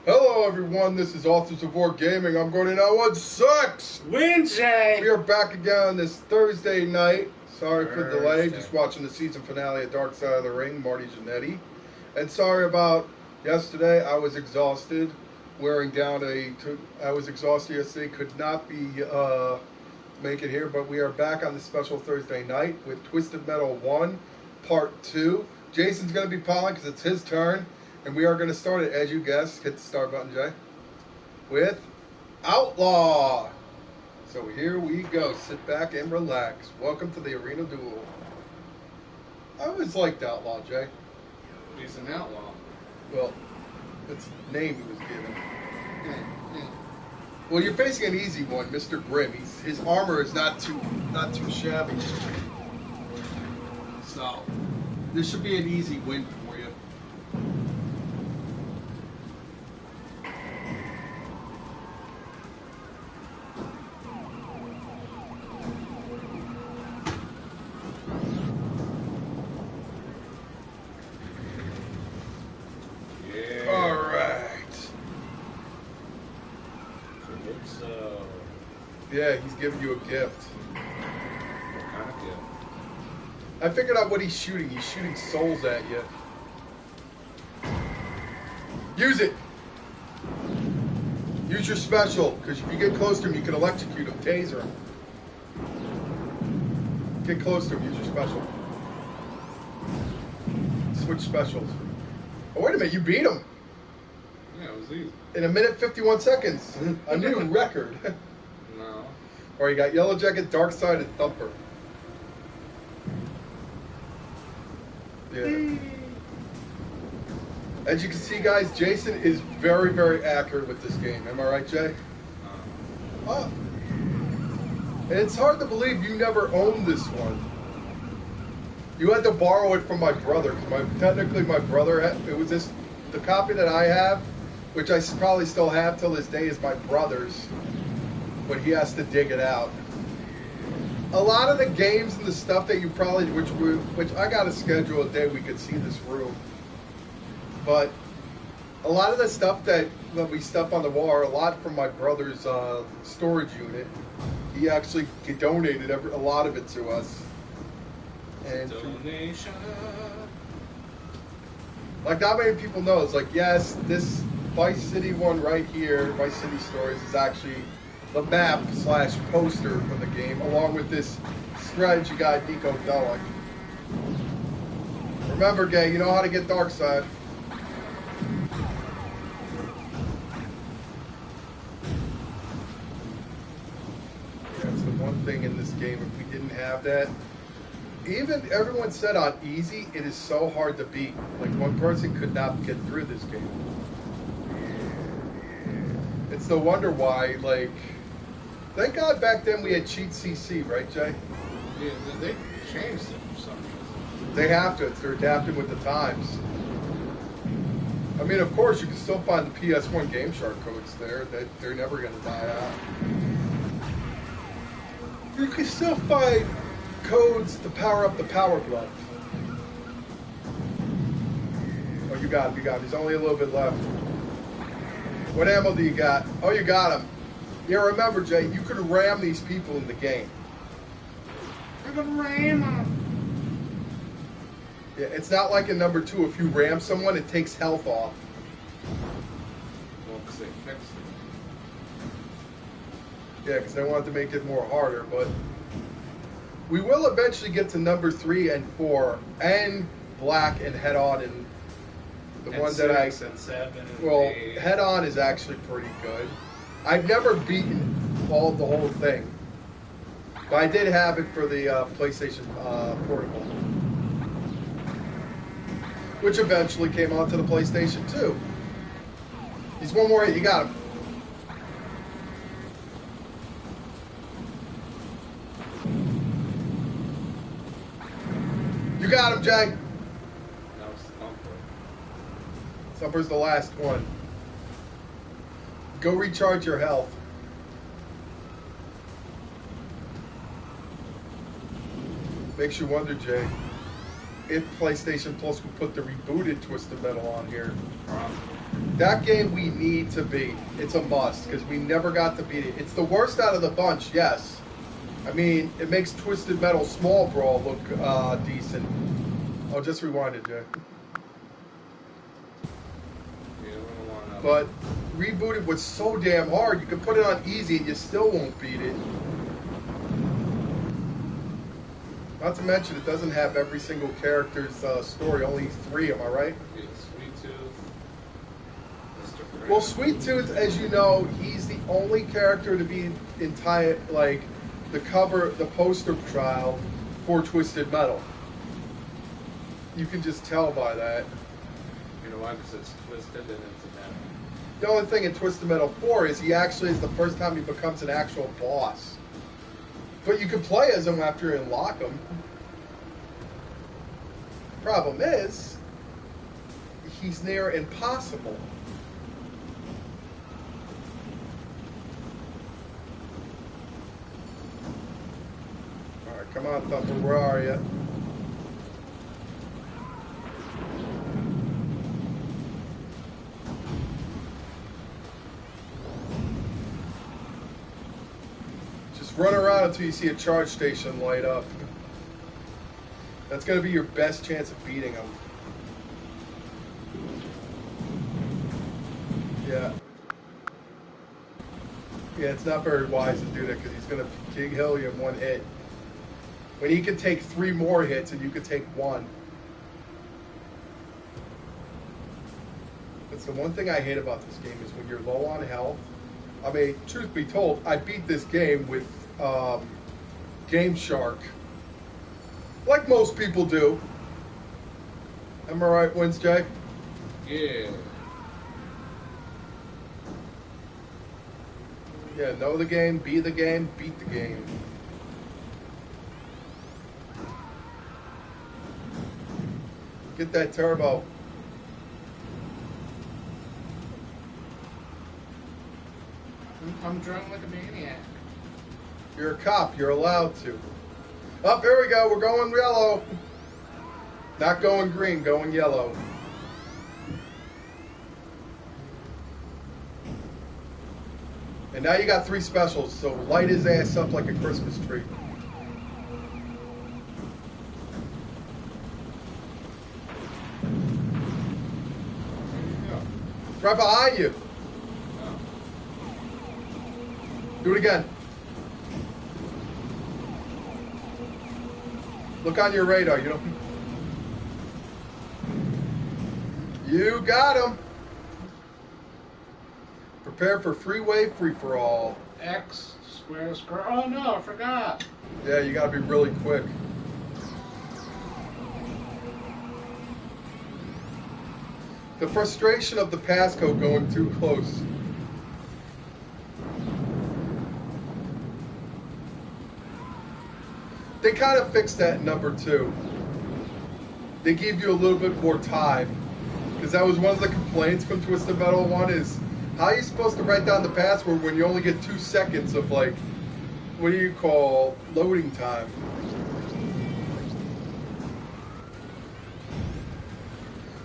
Hello everyone, this is Authors of War Gaming. I'm going to know what sucks! Winjay! We are back again this Thursday night. Sorry for the delay, Thursday. just watching the season finale of Dark Side of the Ring, Marty Jannetty. And sorry about yesterday, I was exhausted. I was exhausted yesterday, could not make it here, but we are back on this special Thursday night with Twisted Metal 1, Part 2. Jason's going to be piling because it's his turn. And we are going to start it, as you guessed, hit the start button, Jay, with Outlaw. So here we go. Sit back and relax. Welcome to the Arena Duel. I always liked Outlaw, Jay. He's an outlaw. Well, that's the name he was given. Well, you're facing an easy one, Mr. Grimm. His armor is not too shabby. So this should be an easy win for you. Yeah, he's giving you a gift. What kind of gift? I figured out what he's shooting. He's shooting souls at you. Use it! Use your special, because if you get close to him, you can electrocute him, taser him. Get close to him, use your special. Switch specials. Oh, wait a minute, you beat him! Yeah, it was easy. In 1 minute 51 seconds. A new record. No. Or you got Yellow Jacket, Dark Side, and Thumper. Yeah. As you can see, guys, Jason is very, very accurate with this game. Am I right, Jay? And it's hard to believe you never owned this one. You had to borrow it from my brother. Technically, my brother the copy that I have, which I probably still have till this day, is my brother's. But he has to dig it out. A lot of the games and the stuff that you probably, which I got to schedule a day we could see this room. But a lot of the stuff that we stuff on the wall are a lot from my brother's storage unit. He actually donated a lot of it to us. And donation. Like not many people know, it's like, yes, this Vice City one right here, Vice City Stories, is actually the map / poster for the game, along with this strategy guide, Nico Bellic. Remember, gang, you know how to get Dark Side. That's the one thing in this game, if we didn't have that. Even everyone said on easy, it is so hard to beat. Like one person could not get through this game. It's no wonder why, like, thank God back then we had Cheat CC, right, Jay? Yeah, they changed it for some reason. They have to. They're adapting with the times. I mean, of course, you can still find the PS1 Game Shark codes there. They're never going to die out. You can still find codes to power up the Power Glove. Oh, you got him. There's only a little bit left. What ammo do you got? Oh, you got him. Yeah, remember, Jay, you could ram these people in the game. I could ram them. Yeah, it's not like in number 2. If you ram someone, it takes health off. Well, because they fixed it. Yeah, because they wanted to make it more harder, but we will eventually get to number 3 and 4, and Black and Head On, and the and one that I... 6 and 7 and Well, 8. Head On is actually pretty good. I've never beaten the whole thing, but I did have it for the PlayStation Portable, which eventually came onto the PlayStation 2. He's one more hit. You got him. You got him, Jay. That was Thumper. Thumper's the last one. Go recharge your health. Makes you wonder, Jay, if PlayStation Plus could put the rebooted Twisted Metal on here. That game we need to beat. It's a must because we never got to beat it. It's the worst out of the bunch, yes. I mean, it makes Twisted Metal Small Brawl look decent. I'll just rewind it, Jay. But Rebooted was so damn hard. You could put it on easy and you still won't beat it. Not to mention, it doesn't have every single character's story. Only 3, am I right? Yeah, Sweet Tooth. Mr. Friend. Well, Sweet Tooth, as you know, he's the only character to be entire, like, the poster child for Twisted Metal. You can just tell by that. You know why? Because it's twisted and it's a metal. The only thing in Twisted Metal 4 is he actually is the first time he becomes an actual boss. But you can play as him after you unlock him. Problem is, he's near impossible. Alright, come on, Thumper, where are you? Run around until you see a charge station light up. That's going to be your best chance of beating him. Yeah. Yeah, it's not very wise to do that because he's going to kill you in one hit. When he can take 3 more hits and you can take 1. That's the one thing I hate about this game is when you're low on health. I mean, truth be told, I beat this game with Game Shark, like most people do. Am I right, Wednesday? Yeah. Yeah, know the game, be the game, beat the game. Get that turbo. I'm drunk like a maniac. You're a cop. You're allowed to. Oh, here we go. We're going yellow. Not going green. Going yellow. And now you got 3 specials. So light his ass up like a Christmas tree. Right behind you. Do it again. Look on your radar. You know. You got him. Prepare for freeway free-for-all. X, square. Oh no, I forgot. Yeah, you gotta be really quick. The frustration of the passcode going too close. They kind of fixed that in number 2. They gave you a little bit more time. Because that was one of the complaints from Twisted Metal 1 is, how are you supposed to write down the password when you only get 2 seconds of, like, what do you call, loading time?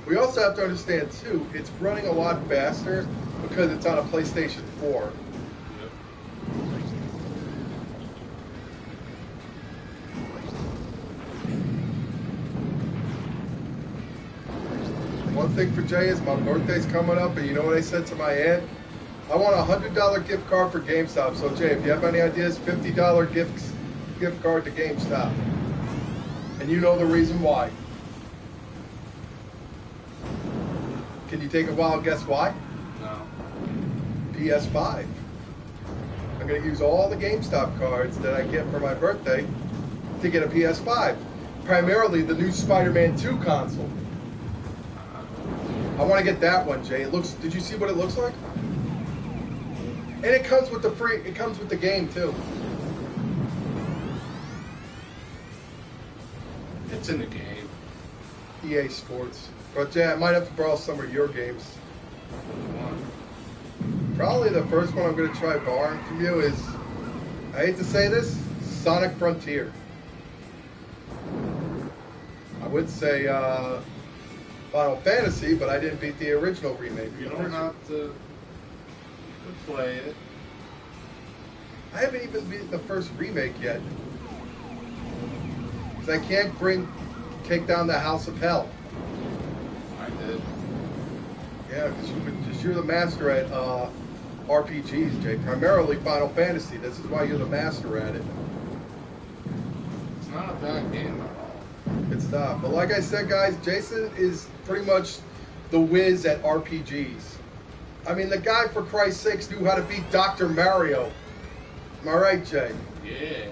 We also have to understand, too, it's running a lot faster because it's on a PlayStation 4. One thing for Jay is my birthday's coming up, and you know what I said to my aunt? I want a $100 gift card for GameStop. So Jay, if you have any ideas, $50 gift card to GameStop. And you know the reason why. Can you take a wild guess why? No. PS5. I'm going to use all the GameStop cards that I get for my birthday to get a PS5. Primarily the new Spider-Man 2 console. I want to get that one, Jay. It looks. Did you see what it looks like? And it comes with it comes with the game too. It's in the game. EA Sports. But Jay, I might have to borrow some of your games. Probably the first one I'm going to try borrowing from you is, I hate to say this, Sonic Frontier. I would say Final Fantasy, but I didn't beat the original remake. You don't have to play it. I haven't even beaten the first remake yet. Because I can't take down the House of Hell. I did. Yeah, because you're the master at RPGs, Jay. Primarily Final Fantasy. This is why you're the master at it. It's not a bad game at all. It's not. But like I said, guys, Jason is pretty much the whiz at RPGs. I mean, the guy, for Christ's sakes, knew how to beat Dr. Mario. Am I right, Jay? Yeah.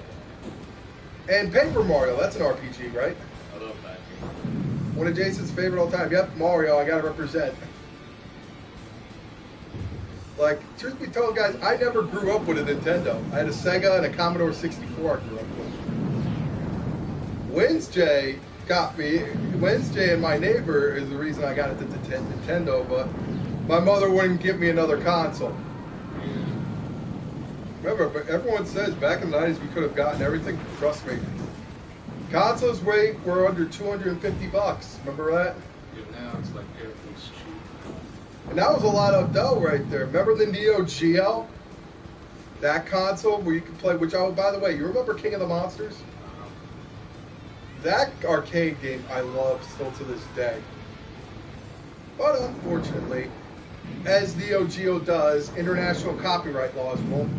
And Paper Mario, that's an RPG, right? I love that game. One of Jason's favorite all time. Yep, Mario, I gotta represent. Like, truth be told, guys, I never grew up with a Nintendo. I had a Sega and a Commodore 64 I grew up with. Wednesday got me. Wednesday and my neighbor is the reason I got into Nintendo, but my mother wouldn't give me another console. Remember, but everyone says back in the 90s we could have gotten everything. Trust me. Consoles were under $250. Remember that? Yeah, now it's like everything's cheap. And that was a lot of dough right there. Remember the Neo Geo? That console where you could play, which, oh, by the way, you remember King of the Monsters? That arcade game I love still to this day. But unfortunately, as Neo Geo does, international copyright laws won't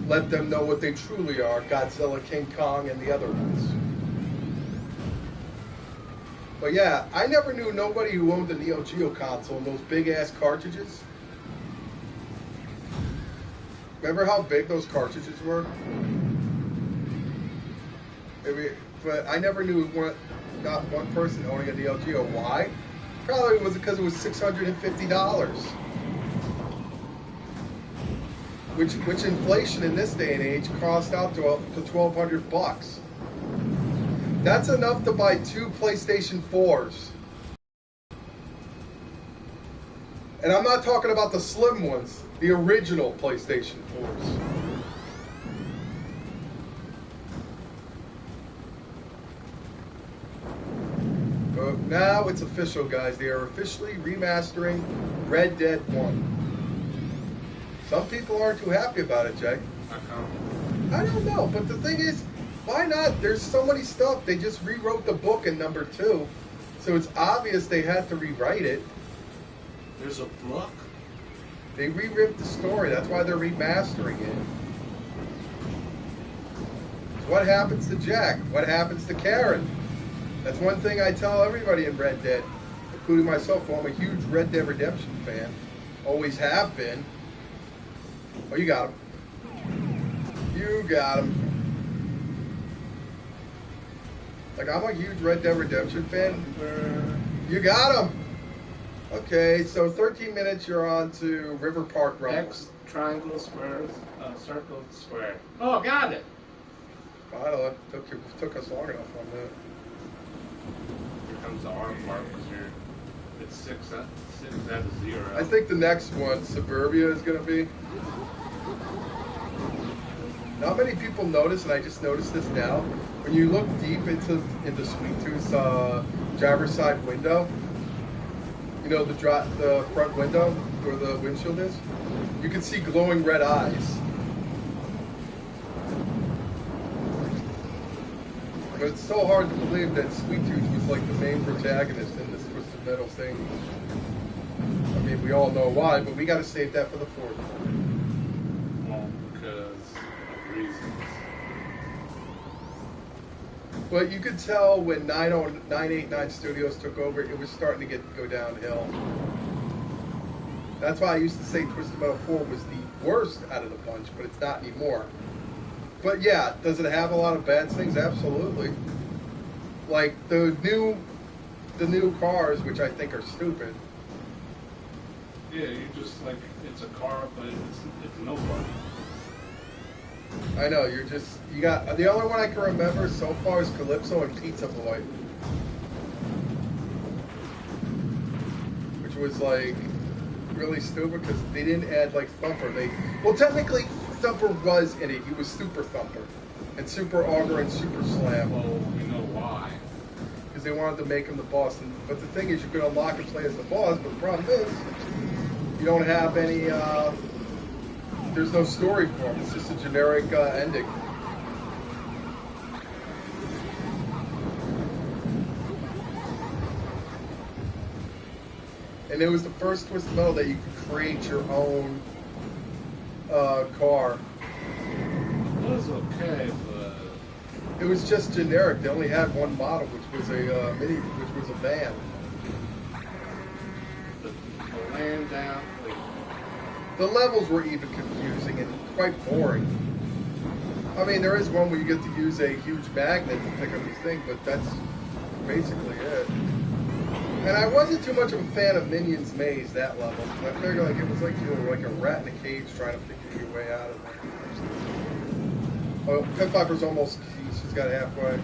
let them know what they truly are, Godzilla, King Kong, and the other ones. But yeah, I never knew nobody who owned a Neo Geo console and those big-ass cartridges. Remember how big those cartridges were? But I never knew not one person owning a Neo Geo. Why? Probably was because it was $650. Which inflation in this day and age cost out to $1,200. That's enough to buy 2 PlayStation 4s. And I'm not talking about the slim ones, the original PlayStation 4s. But now it's official, guys. They are officially remastering Red Dead 1. Some people aren't too happy about it, Jay. I don't know, but the thing is, why not? There's so many stuff. They just rewrote the book in number 2, so it's obvious they had to rewrite it. There's a book? They rewrote the story. That's why they're remastering it. So what happens to Jack? What happens to Karen? That's one thing I tell everybody in Red Dead, including myself. Well, I'm a huge Red Dead Redemption fan. Always have been. Oh, you got him. You got him. Like, I'm a huge Red Dead Redemption fan. You got him. Okay, so 13 minutes, you're on to River Park Run. X, triangle, squares, circle, square. Oh, got it. Finally, it took us long enough on that. Here comes the arm part because it's 6 out of 0. I think the next one, Suburbia, is going to be. Not many people notice, and I just noticed this now. When you look deep into Sweet Tooth's driver's side window, you know, the front window where the windshield is, you can see glowing red eyes. But it's so hard to believe that Sweet Tooth was like the main protagonist in this Twisted Metal thing. I mean, we all know why, but we got to save that for the 4th one. Well, because of reasons. But you could tell when 989 Studios took over, it was starting to go downhill. That's why I used to say Twisted Metal 4 was the worst out of the bunch, but it's not anymore. But yeah, does it have a lot of bad things? Absolutely. Like the new cars, which I think are stupid. Yeah, you just like it's a car, but it's nobody. I know, you got, the only one I can remember so far is Calypso and Pizza Boy. Which was like really stupid because they didn't add like Thumper. Well, technically Thumper was in it. He was Super Thumper and Super Auger and Super Slam. Well, we know why. because they wanted to make him the boss. But the thing is, you could unlock and play as the boss, but the problem is, you don't have any, there's no story for him. It's just a generic ending. And it was the first Twisted Metal that you could create your own car. It was okay, but It was just generic. They only had one model, which was a which was a van. the land down, like, The levels were even confusing and quite boring. I mean, there is one where you get to use a huge magnet to pick up these things, but that's basically it. And I wasn't too much of a fan of Minions Maze, that level. I figured like it was like you were like a rat in a cage trying to figure your way out of there. Oh, Pit Viper's almost, she's got halfway.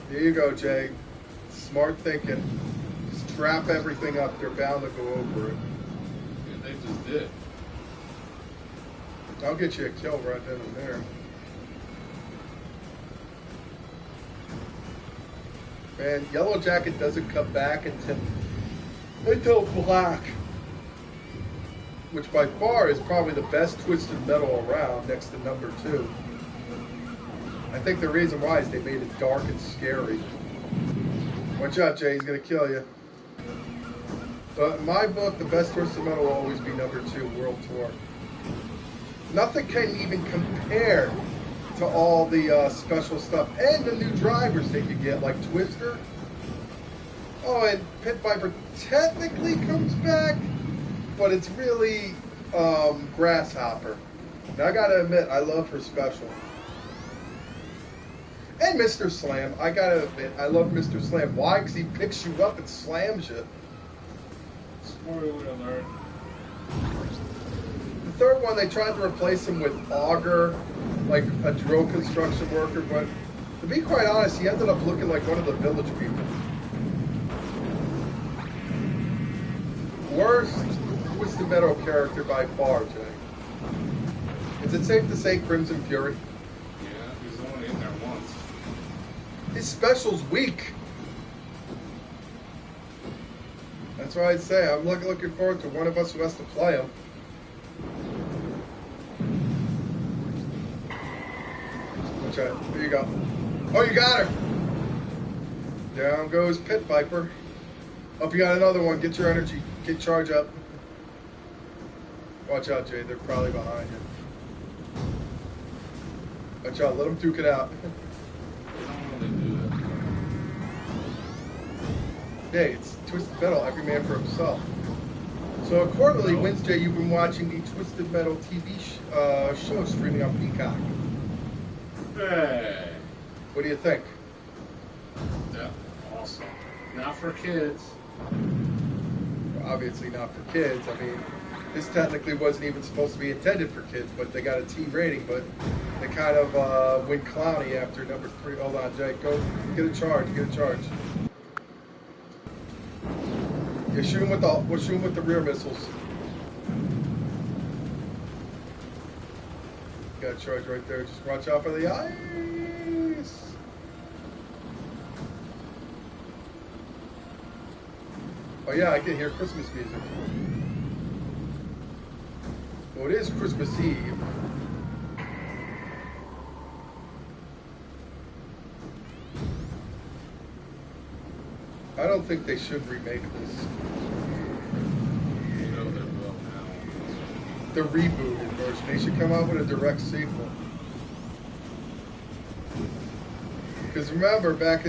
Here you go, Jay. Smart thinking. Just strap everything up. They're bound to go over it. yeah, they just did. I'll get you a kill right then and there. Man, Yellow Jacket doesn't come back until Black, which by far is probably the best Twisted Metal around, next to number 2. I think the reason why is they made it dark and scary. Watch out, Jay, he's gonna kill you. But in my book, the best Twisted Metal will always be number 2, World Tour. Nothing can even compare to all the special stuff and the new drivers that you get, like Twister. Oh, and Pit Viper technically comes back, but it's really Grasshopper. Now I gotta admit, I love her special. And Mr. Slam, I gotta admit, I love Mr. Slam. Why? Because he picks you up and slams you. Spoiler alert. The third one, they tried to replace him with Augur, like a drill construction worker, but to be quite honest, he ended up looking like one of the village people. Worst Twisted Metal character by far, Jay. Is it safe to say Crimson Fury? Yeah, he's only in there once. His special's weak. That's why I'd say I'm looking forward to one of us who has to play him. Watch out. Here you go. Oh, you got her. Down goes Pit Viper. Up, you got another one. Get your energy. Get charge up. Watch out, Jay. They're probably behind you. Watch out. Let them duke it out. They don't really do that. Hey, it's Twisted Metal. Every man for himself. So accordingly, Wednesday, you've been watching the Twisted Metal TV show streaming on Peacock. Hey, What do you think? that's awesome. Not for kids. Obviously not for kids. I mean, this technically wasn't even supposed to be intended for kids, but they got a T rating. But they kind of went clowny after number 3. Hold on, Jake. Go get a charge. Get a charge. You're shooting with we're shooting with the rear missiles. Got a charge right there. Just watch out for the ice. Oh yeah, I can hear Christmas music. Well, it is Christmas Eve. I don't think they should remake this. You know they're well now. The rebooted version. They should come out with a direct sequel. Because remember, back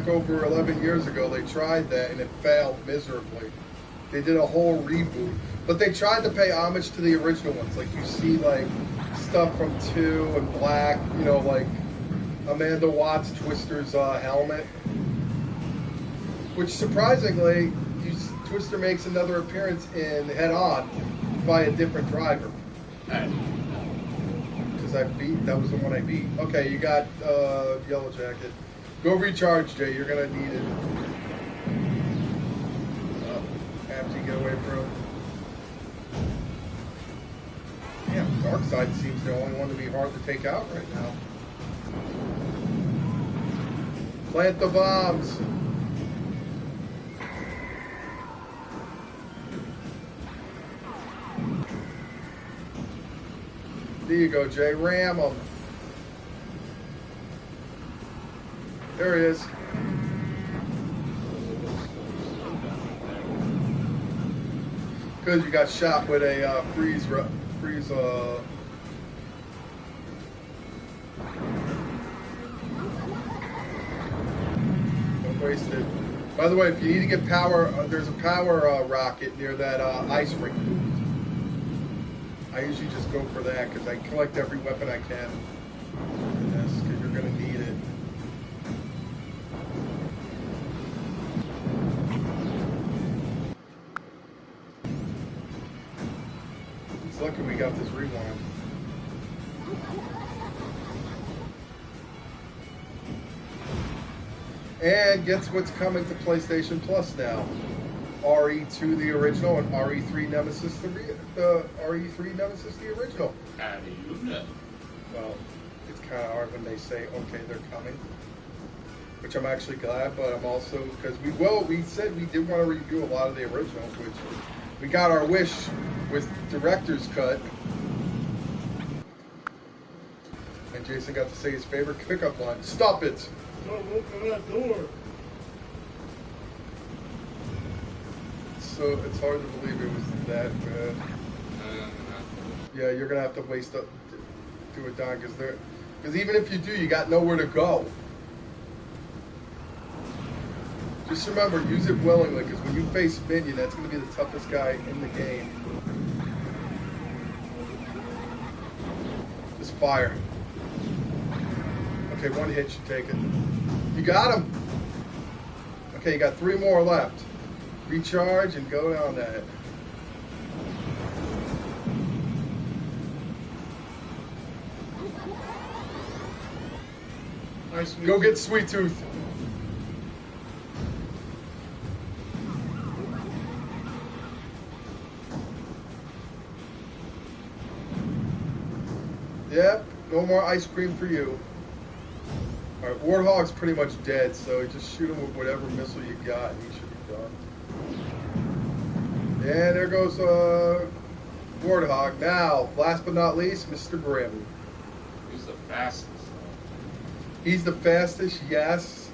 over 11 years ago, they tried that and it failed miserably. They did a whole reboot, but they tried to pay homage to the original ones. Like you see, like stuff from 2 and Black. You know, like Amanda Watts Twister's helmet. Which surprisingly, Twister makes another appearance in Head On by a different driver. Hey, Because that was the one I beat. Okay, you got Yellow Jacket. Go recharge, Jay. You're gonna need it. After you get away from him. Damn, dark Darkseid seems the only one to be hard to take out right now. Plant the bombs. There you go, Jay. Ram him. There he is. Because you got shot with a freeze. Don't waste it. By the way, if you need to get power, there's a power rocket near that ice rink booth. I usually just go for that because I collect every weapon I can. Yes, because you're going to need it. It's lucky we got this rewind. And guess what's coming to PlayStation Plus now? RE2 the original and RE3 Nemesis the RE3 Nemesis the original. How do you know? Well, it's kind of hard when they say, okay, they're coming. Which I'm actually glad, but I'm also, because we said we did want to review a lot of the originals, which we got our wish with Director's Cut. And Jason got to say his favorite pickup line, "Stop it!" Don't open that door. So it's hard to believe it was that bad. Yeah, you're gonna have to waste up, do it down, because even if you do, you got nowhere to go. Just remember, use it willingly, because when you face Minion, that's gonna be the toughest guy in the game. Just fire. Okay, one hit should take it. You got him. Okay, you got 3 more left. Recharge and go down that. Nice. Go get Sweet Tooth. Yep, no more ice cream for you. Alright, Warthog's pretty much dead, so just shoot him with whatever missile you got and he should be done. And there goes Warthog. Now, last but not least, Mr. Grimm. He's the fastest. He's the fastest, yes,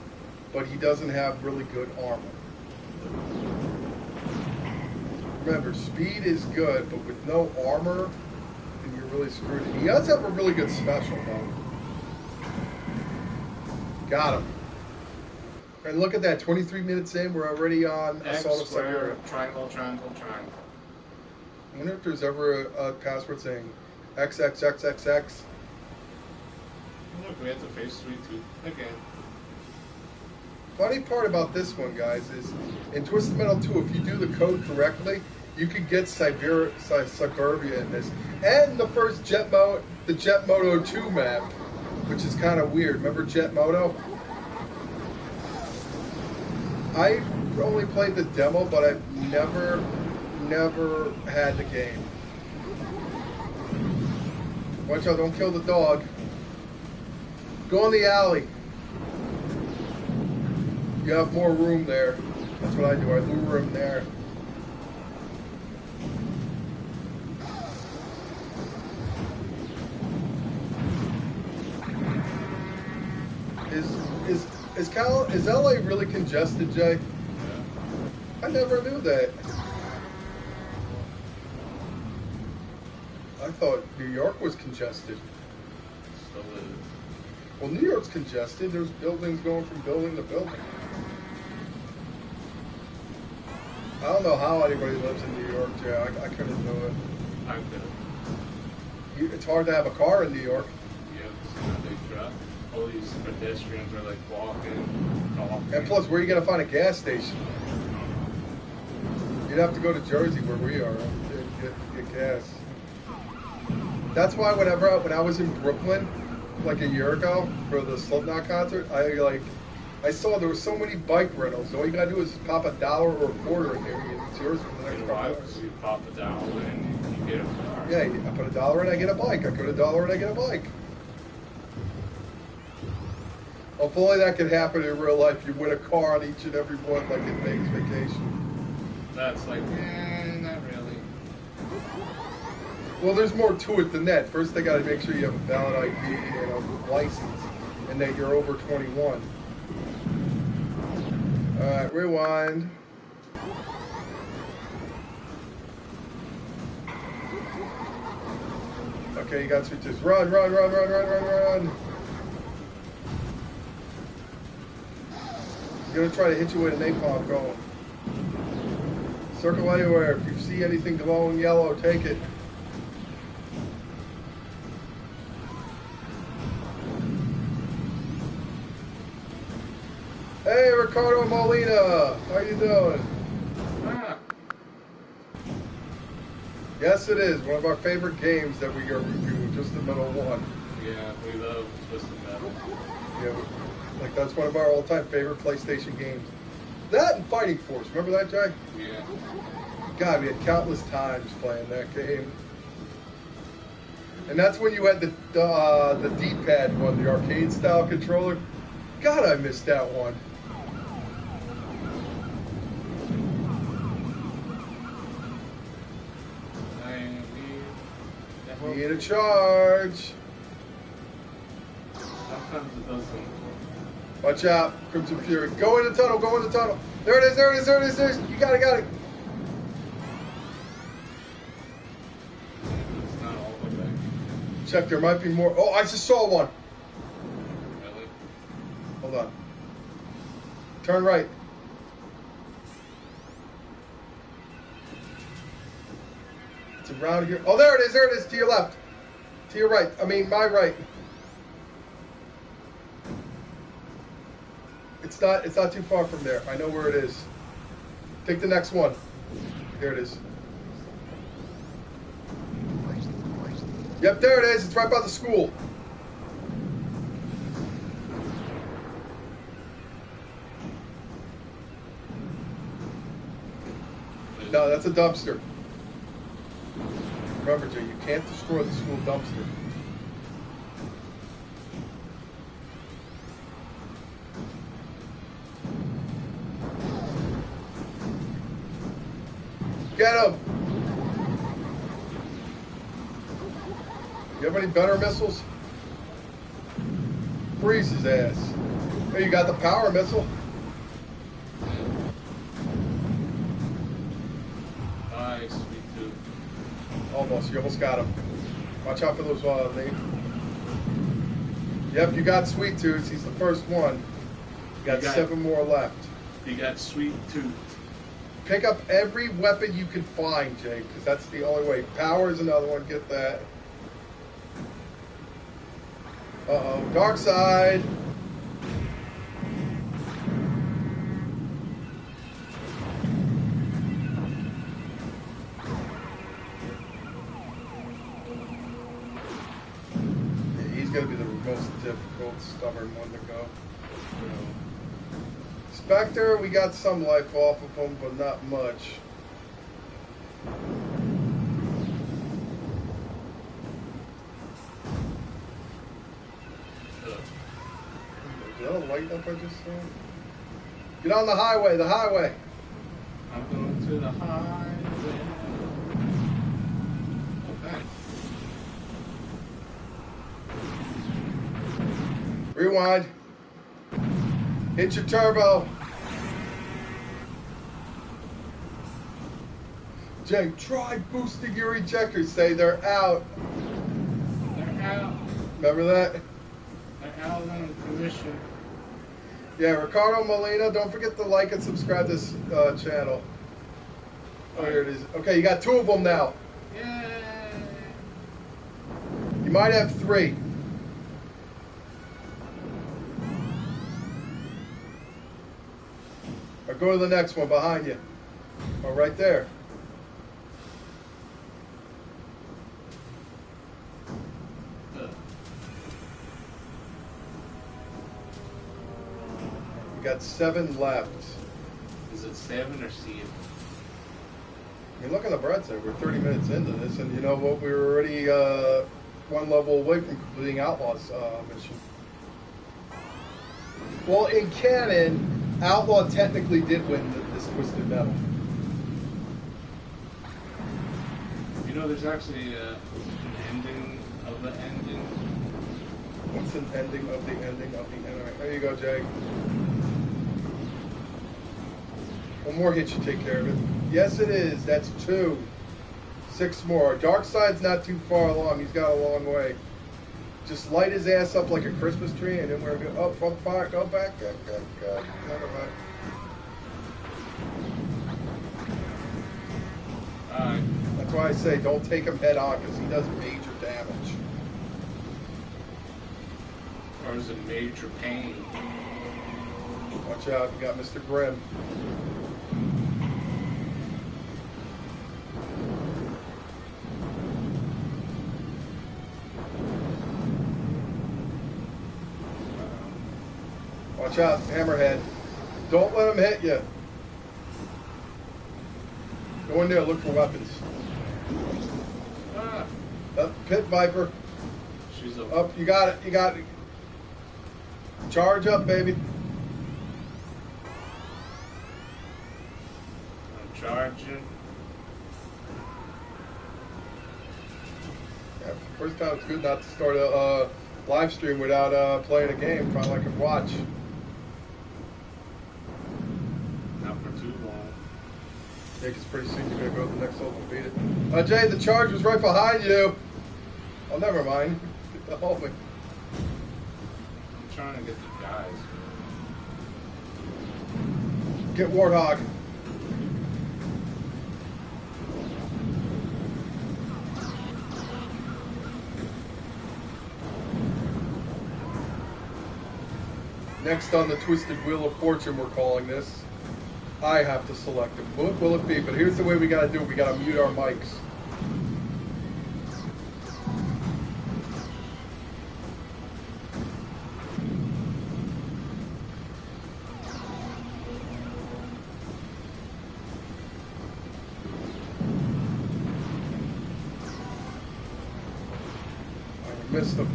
but he doesn't have really good armor. Remember, speed is good, but with no armor, then you're really screwed. He does have a really good special, though. Got him. And look at that, 23 minutes in, we're already on Assault of Siberia. Triangle, triangle, triangle. I wonder if there's ever a password saying XXXXX. Look, we have to face Sweet Tooth again. Funny part about this one, guys, is in Twisted Metal 2, if you do the code correctly, you could get Siberia in this. And the first the Jet Moto 2 map, which is kind of weird. Remember Jet Moto? I only played the demo, but I've never had the game. Watch out, don't kill the dog. Go in the alley. You have more room there. That's what I do. I lure him there. Is LA really congested, Jay? Yeah. I never knew that. I thought New York was congested. Still is. Well, New York's congested. There's buildings going from building to building. I don't know how anybody lives in New York, Jay. I couldn't do it. I could. It's hard to have a car in New York. Yeah, it's not a big truck. All these pedestrians are like walking, talking. And plus, where are you going to find a gas station? You'd have to go to Jersey where we are to get gas. That's why when I was in Brooklyn, like a year ago, for the Slipknot concert, I I saw there were so many bike rentals. All you gotta do is pop $1 or a quarter in there, and it's yours for the next And couple why? hours. You pop the down and you get a car. Yeah, I put $1 and I get a bike. I put $1 and I get a bike. Hopefully that could happen in real life. You win a car on each and every one, like in Vegas Vacation. That's like, not really. Well, there's more to it than that. First, they got to make sure you have a valid ID and a license, and that you're over 21. All right, rewind. Okay, you got switches. Run, run, run, run, run, run, run. He's gonna try to hit you with a napalm going. Circle anywhere. If you see anything glowing yellow, take it. Hey, Ricardo Molina, how you doing? Ah, Yes, it is one of our favorite games that we are reviewing. Just the middle one. yeah, we love Twisted Metal. Yeah, like that's one of our all-time favorite PlayStation games. That and Fighting Force. Remember that, Jay? Yeah. God, we had countless times playing that game. And that's when you had the D-pad one, the arcade-style controller. God, I missed that one. Need a charge. Sometimes it doesn't. Watch out, Crimson Fury. Go in the tunnel, go in the tunnel. There it is, there it is, there it is, there it is. You got it, got it. It's not all the way. Check, there might be more. Oh, I just saw one. Really? Hold on. Turn right. It's around here. Oh, there it is, there it is. To your left. To your right. I mean, my right. It's not too far from there. I know where it is. Take the next one. There it is. Yep, there it is. It's right by the school. No, that's a dumpster. Remember, Jay, you can't destroy the school dumpster. Get him! You have any better missiles? Freeze his ass. Hey, you got the power missile. Nice, me too. Almost. You almost got him. Watch out for those Nate. Yep, you got Sweet Tooth. He's the first one. You got 7 more left. You got Sweet Tooth. Pick up every weapon you can find, Jay, because that's the only way. Power is another one. Get that. Uh-oh. Dark side. Yeah, he's going to be the most difficult, stubborn one to go. Spectre, we got some life off of him, but not much. Is that a light up I just saw? Get on the highway, the highway. I'm going to the highway. Okay. Rewind. Hit your turbo. Jay, try boosting your ejectors. Say they're out. They're out. Remember that? They're out on commission. Yeah, Ricardo Molina. Don't forget to like and subscribe to this channel. Oh, here it is. Okay, you got 2 of them now. Yay! You might have 3. Or go to the next one behind you. Or right there. got 7 left. Is it 7 or 7? I mean, look on the bright side. We're 30 minutes into this, and you know what? We're already 1 level away from completing Outlaw's mission. Well, in canon, Outlaw technically did win this Twisted Metal. You know, there's actually an ending of the ending. What's an ending of the ending of the ending? There you go, Jay. One more hit should take care of it. Yes, it is. That's 2. 6 more. Darkseid's not too far along. He's got a long way. Just light his ass up like a Christmas tree, and then we're going up, fire, go back. Go. Never mind. Alright. That's why I say don't take him head on, because he does major damage. Or is it major pain? Watch out, you got Mr. Grimm. Watch out, Hammerhead. Don't let him hit you. Go in there, look for weapons. Ah, Up, Pit Viper. she's a... Up, you got it. Charge up, baby. I'm charging. Yeah, first time it's good not to start a live stream without playing a game. Probably I could watch. Not for too long. Yeah, because pretty soon you're going to go to the next level and beat it. Jay, the charge was right behind you. Oh, never mind. Get the whole thing. I'm trying to get the guys. Get Warthog. Next on the Twisted Wheel of Fortune, we're calling this. I have to select it. What will it be? But here's the way we got to do it. We got to mute our mics. I missed him.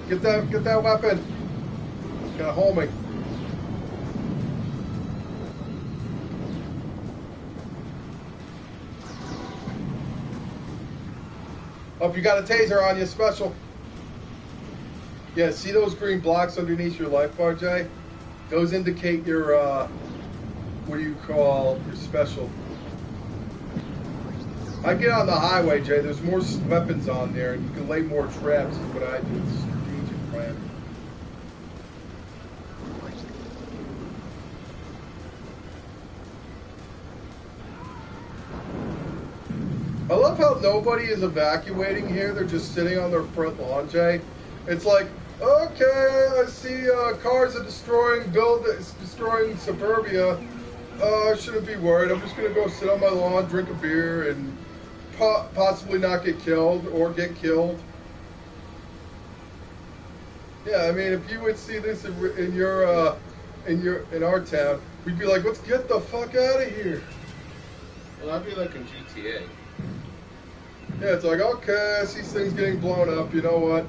Get that weapon. Gotta hold me. Oh, if you got a taser on you, special. Yeah, see those green blocks underneath your life bar, Jay? Those indicate your, what do you call your special? I get on the highway, Jay. There's more weapons on there, and you can lay more traps. Is what I do. It's a strategic plan. I love how nobody is evacuating here. They're just sitting on their front lawn, Jay. It's like, okay, I see cars are destroying suburbia. I shouldn't be worried. I'm just going to go sit on my lawn, drink a beer, and possibly not get killed or get killed. Yeah, I mean, if you would see this in our town, we'd be like, let's get the fuck out of here. Well, I'd be like in GTA. Yeah, it's like, okay, I see things getting blown up. You know what?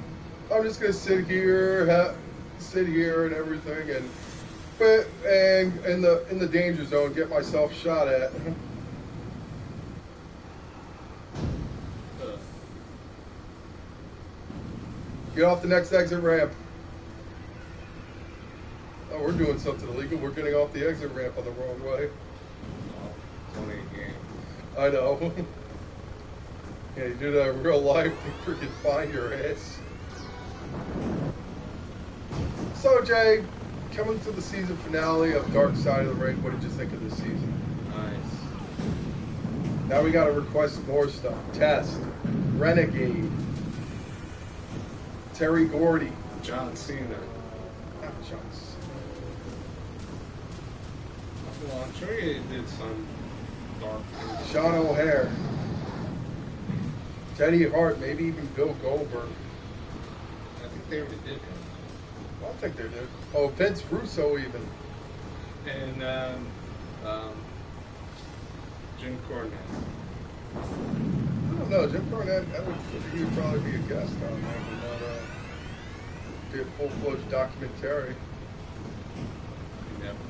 I'm just gonna sit here and everything, and in the danger zone, get myself shot at. Get off the next exit ramp. Oh, we're doing something illegal. We're getting off the exit ramp on the wrong way. Oh, it's only a game. I know. Yeah, you do that in real life, they freaking find your ass. So, Jay, coming to the season finale of Dark Side of the Ring, what did you think of this season? Nice. Now we gotta request more stuff. Test, Renegade, Terry Gordy, John Cena. not John Cena. Well, I'm sure he did some dark things. Sean O'Hare, Teddy Hart, maybe even Bill Goldberg. I think they already did him. I don't think they did. Oh, Vince Russo even. And Jim Cornette. I don't know. Jim Cornette, he would probably be a guest on that, but not be a full-fledged documentary. You never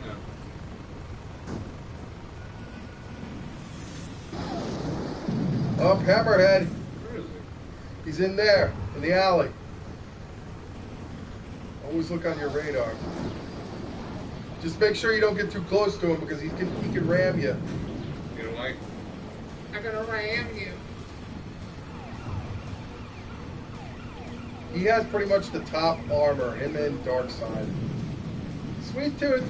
know. Up, Hammerhead. Where is he? He's in there, in the alley. Always look on your radar. Just make sure you don't get too close to him because he can ram you. You know, like, I'm gonna ram you. He has pretty much the top armor, him and Darkseid. Sweet Tooth,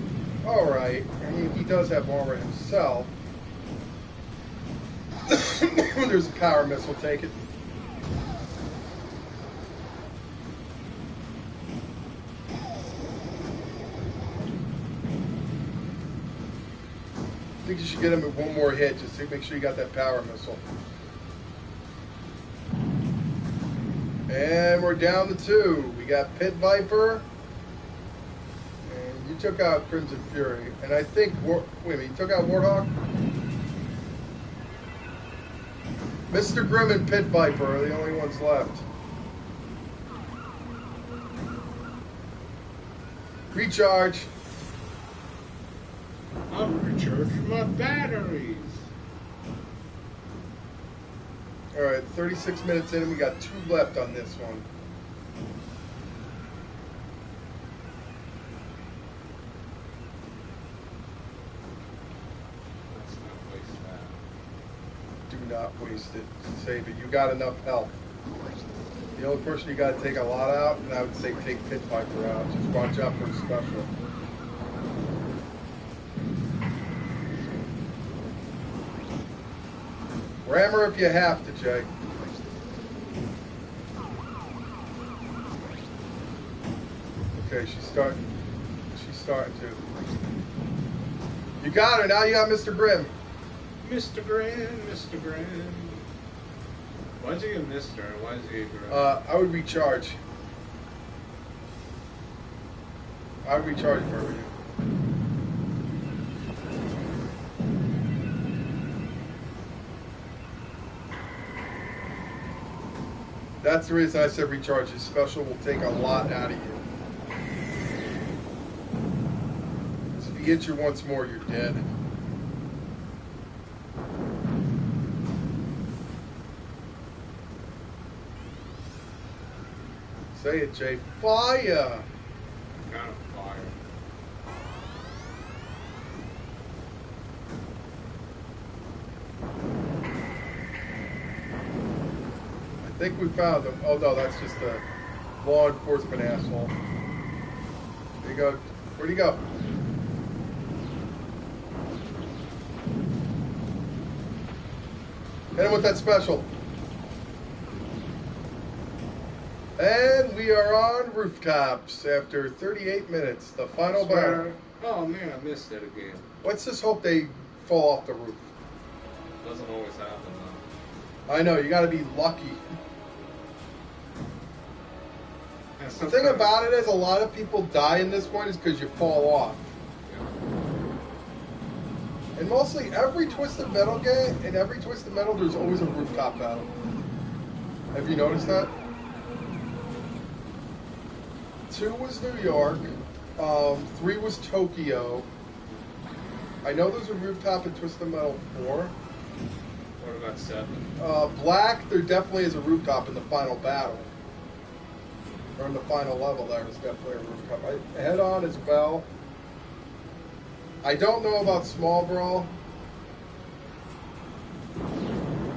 alright. I mean, he does have armor himself. There's a power missile, take it. I think you should get him with one more hit just to make sure you got that power missile. And we're down to 2. We got Pit Viper. And you took out Crimson Fury. And I think, wait a minute, you took out Warthog? Mr. Grimm and Pit Viper are the only ones left. Recharge. I'm recharging my batteries. Alright, 36 minutes in and we got 2 left on this one. Let's not waste that. Do not waste it. Save it. You got enough health. The only person you got to take a lot out, and I would say take Pit Viper out. Just watch out for the special. Ram her if you have to, Jay. Okay, she's starting to. You got her. Now you got Mr. Grimm. Mr. Grimm, Mr. Grimm. Why'd you get Mr.? Why is he a Grimm? I would recharge. I would recharge if I were you. That's the reason I said recharge. His special will take a lot out of you. So if he hits you once more, you're dead. Say it, Jay. Fire! Kind of fire. I think we found him. Oh no, that's just a law enforcement asshole. There you go. Where'd he go? Hit him with that special. And we are on rooftops after 38 minutes. The final battle. Oh man, I missed it again. Let's just hope they fall off the roof. Doesn't always happen though. I know, you gotta be lucky. And The thing about it is a lot of people die in this one is because you fall off. And mostly every Twisted Metal game, in every Twisted Metal, there's always a rooftop battle. Have you noticed that? 2 was New York. 3 was Tokyo. I know there's a rooftop in Twisted Metal 4. What about 7? Black, there definitely is a rooftop in the final battle. Or in the final level, there is definitely a rooftop. Head on as well. I don't know about Small Brawl.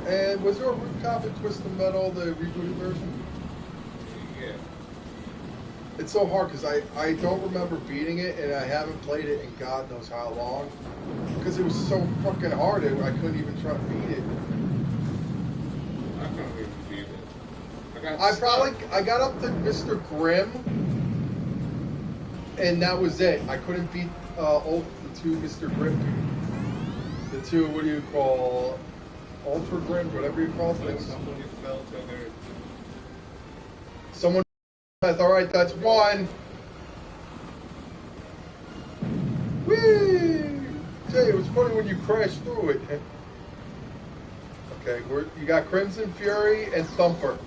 And was there a rooftop in Twisted Metal, the rebooted version? Yeah. It's so hard because I don't remember beating it, and I haven't played it in God knows how long. Because it was so fucking hard, I couldn't even try to beat it. I couldn't even beat it. I got up to Mr. Grimm, and that was it. I couldn't beat the 2 Mr. Grimm. The 2, what do you call, Ultra Grimm, whatever you call Like things. somebody fell to their... Someone. All right, that's 1. Whee! Jay, it was funny when you crashed through it. Okay, you got Crimson Fury and Thumper.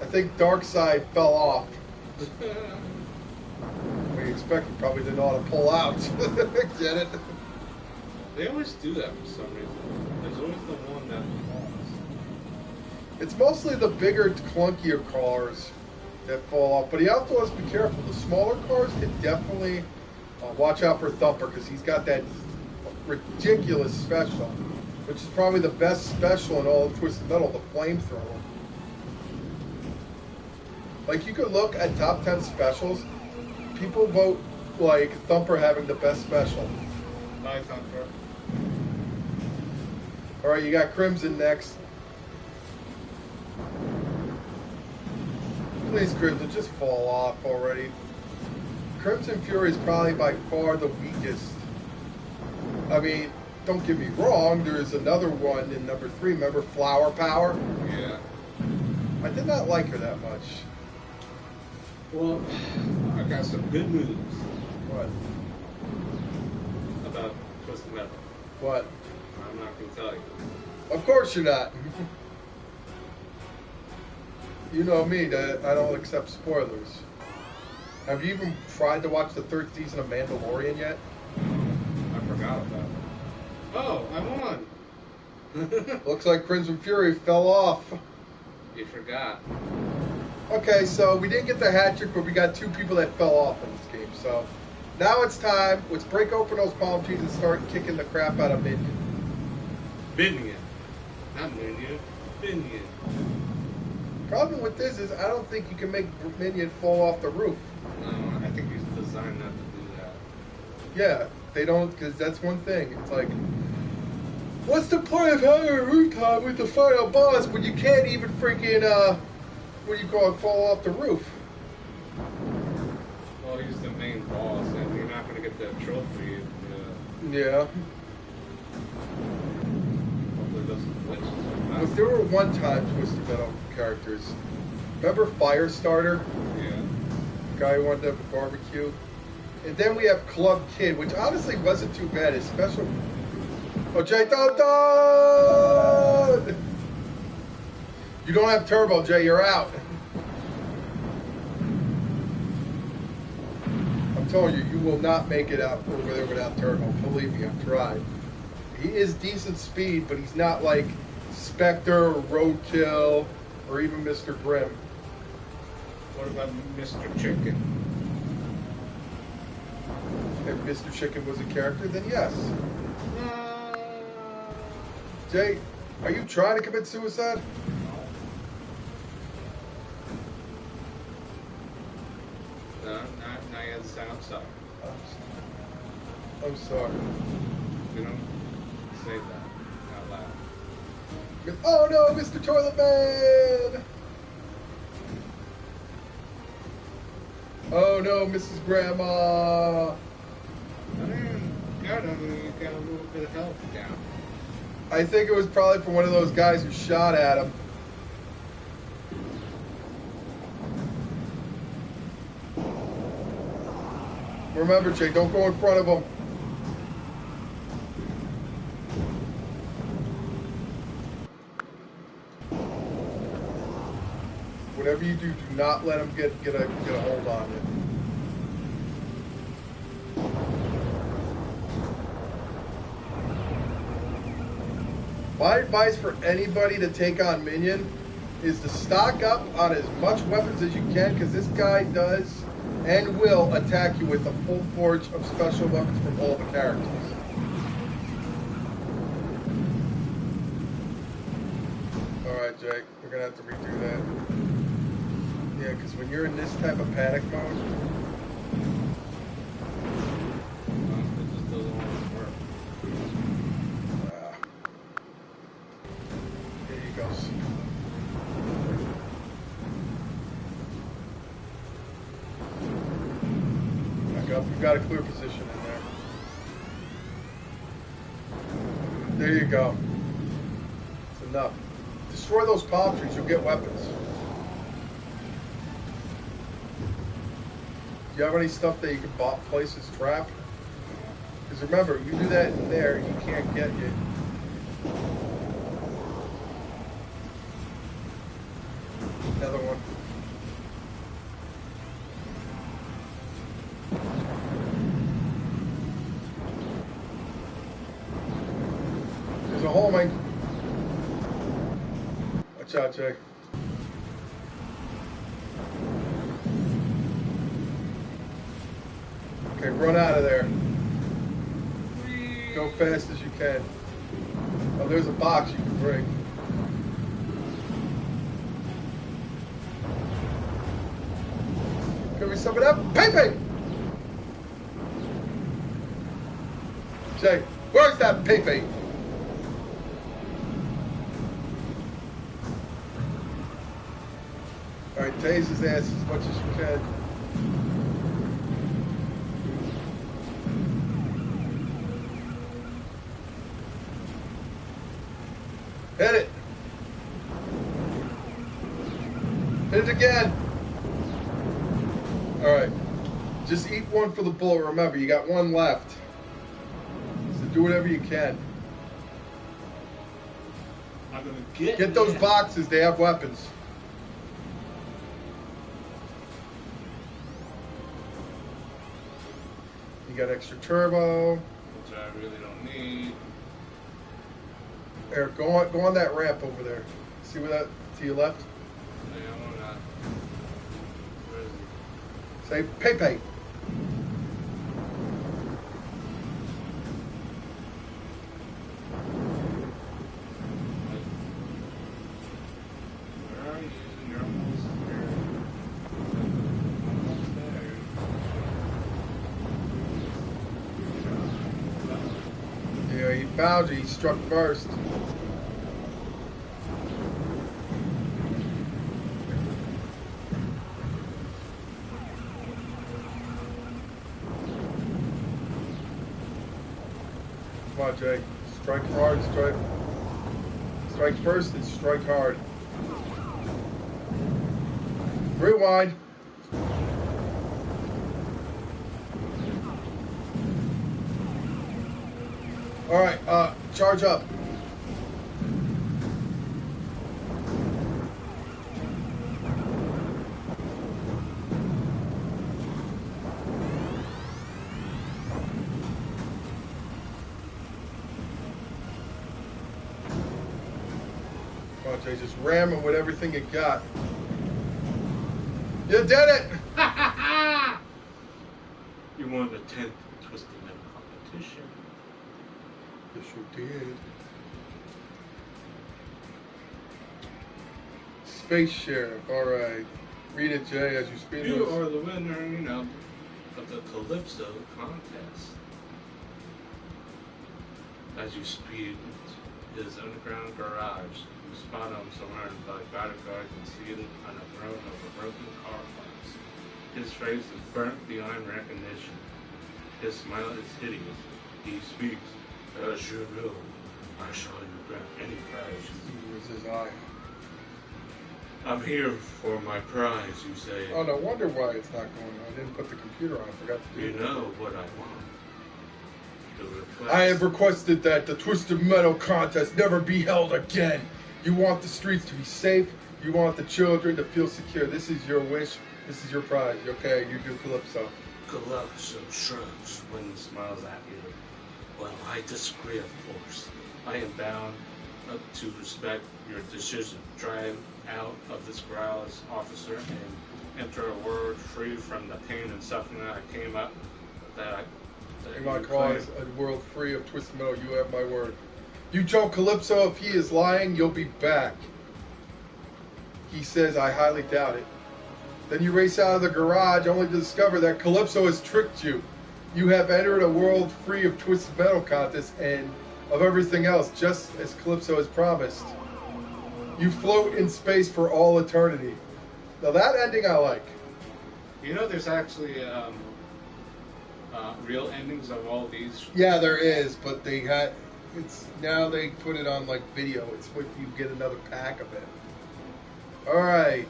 I think Darkseid fell off. We expected, probably didn't know how to pull out. Get it? They always do that for some reason. There's always the one that falls. It's mostly the bigger, clunkier cars that fall off. But you have to always be careful. The smaller cars can definitely watch out for Thumper because he's got that ridiculous special, which is probably the best special in all of Twisted Metal, the flamethrower. Like, you could look at top 10 specials. People vote, like, Thumper having the best special. Bye, Thumper. All right, you got Crimson next. Please, Crimson, just fall off already. Crimson Fury is probably by far the weakest. I mean, don't get me wrong, there's another one in number 3. Remember Flower Power? Yeah. I did not like her that much. Well, I got some good news What? about Twisted Metal. What? I'm not going to tell you. Of course you're not. You know me, that I don't accept spoilers. Have you even tried to watch the 3rd season of Mandalorian yet? I forgot about it. Oh, I'm on. Looks like Crimson Fury fell off. You forgot. Okay, so we didn't get the hat trick, but we got 2 people that fell off in this game. So now it's time. Let's break open those palm trees and start kicking the crap out of Minion. Minion. Not Minion. Minion. Problem with this is I don't think you can make Minion fall off the roof. No, I think he's designed not to do that. Yeah, they don't, because that's one thing. It's like, what's the point of having a rooftop with the final boss when you can't even freaking, what do you call it, fall off the roof? Well, he's the main boss, and you're not going to get that trophy. Yeah. Hopefully, it doesn't glitch. But there were one-time Twisted Metal characters. Remember Firestarter? Yeah. The guy who wanted to have a barbecue? And then we have Club Kid, which honestly wasn't too bad. His special... Oh, Jay, don't! You don't have turbo, Jay. You're out. I'm telling you, you will not make it out over there without turbo. Believe me, I've tried. He is decent speed, but he's not like Spectre or Roadkill or even Mr. Grimm. What about Mr. Chicken? If Mr. Chicken was a character, then yes. Jay, are you trying to commit suicide? No, not yet. I'm sorry. I'm sorry. You don't say that out loud. Oh no, Mr. Toilet Man! Oh no, Mrs. Grandma! God, you got a little bit of health down. I think it was probably from one of those guys who shot at him. Remember, Jake, don't go in front of him. Whatever you do, do not let him get a hold on you. My advice for anybody to take on Minion is to stock up on as much weapons as you can, because this guy does and will attack you with a full forge of special weapons from all the characters. Alright, Jake, we're going to have to redo that. Yeah, because when you're in this type of panic mode... It just doesn't want to work. Here he goes. Back up. You've got a clear position in there. There you go. It's enough. Destroy those palm trees, you'll get weapons. Do you have any stuff that you can place as trap? Because remember, you do that in there, you can't get it. Another one. There's a homing. Watch out, Jay. Okay, run out of there. Go fast as you can. Oh, there's a box you can bring. Give me some of that pepe. Jay, where's that pepe? All right, tase his ass as much as you can. Hit it. Hit it again. All right. Just eat one for the bullet. Remember, you got one left. So do whatever you can. I'm gonna get those boxes. They have weapons. You got extra turbo. Which I really don't need. Eric, go on that ramp over there. See where that to your left? Yeah, I'm not. Where is he? Say Pepe. Where are you? You're almost there. Almost there. Yeah, he found you. He struck first. Come on, Jay. Strike hard, strike first and strike hard. Rewind. All right, charge up. Come on, Jay, just ram it with everything you got. You did it! You won the 10th Twisted Metal competition. Yes, you did. Space Sheriff, alright. Read it, Jay, as you speed You those. are the winner, you know, of the Calypso contest. As you speed his underground garage, you spot him surrounded by bodyguards and seated on a throne of broken car parts. His face is burnt beyond recognition. His smile is hideous. He speaks, as you know, I shall you grant any prize. Where's his eye? I'm here for my prize, you say. Oh, no wonder why it's not going on. I didn't put the computer on. I forgot to do You it. know what I want. The request. I have requested that the Twisted Metal contest never be held again. You want the streets to be safe. You want the children to feel secure. This is your wish. This is your prize. Okay, you do Calypso. Calypso shrugs when he smiles at you. Well, I disagree, of course. I am bound to respect your decision. Drive out of this grouse, officer, and enter a world free from the pain and suffering that I came up that In my you cause, claim. a world free of Twisted Metal. You have my word. You tell Calypso if he is lying, you'll be back. He says, I highly doubt it. Then you race out of the garage only to discover that Calypso has tricked you. You have entered a world free of Twisted Metal contest and of everything else, just as Calypso has promised. You float in space for all eternity. Now that ending I like. You know, there's actually real endings of all these. Yeah, there is, but they had it's now they put it on like video. It's what you get another pack of it. All right.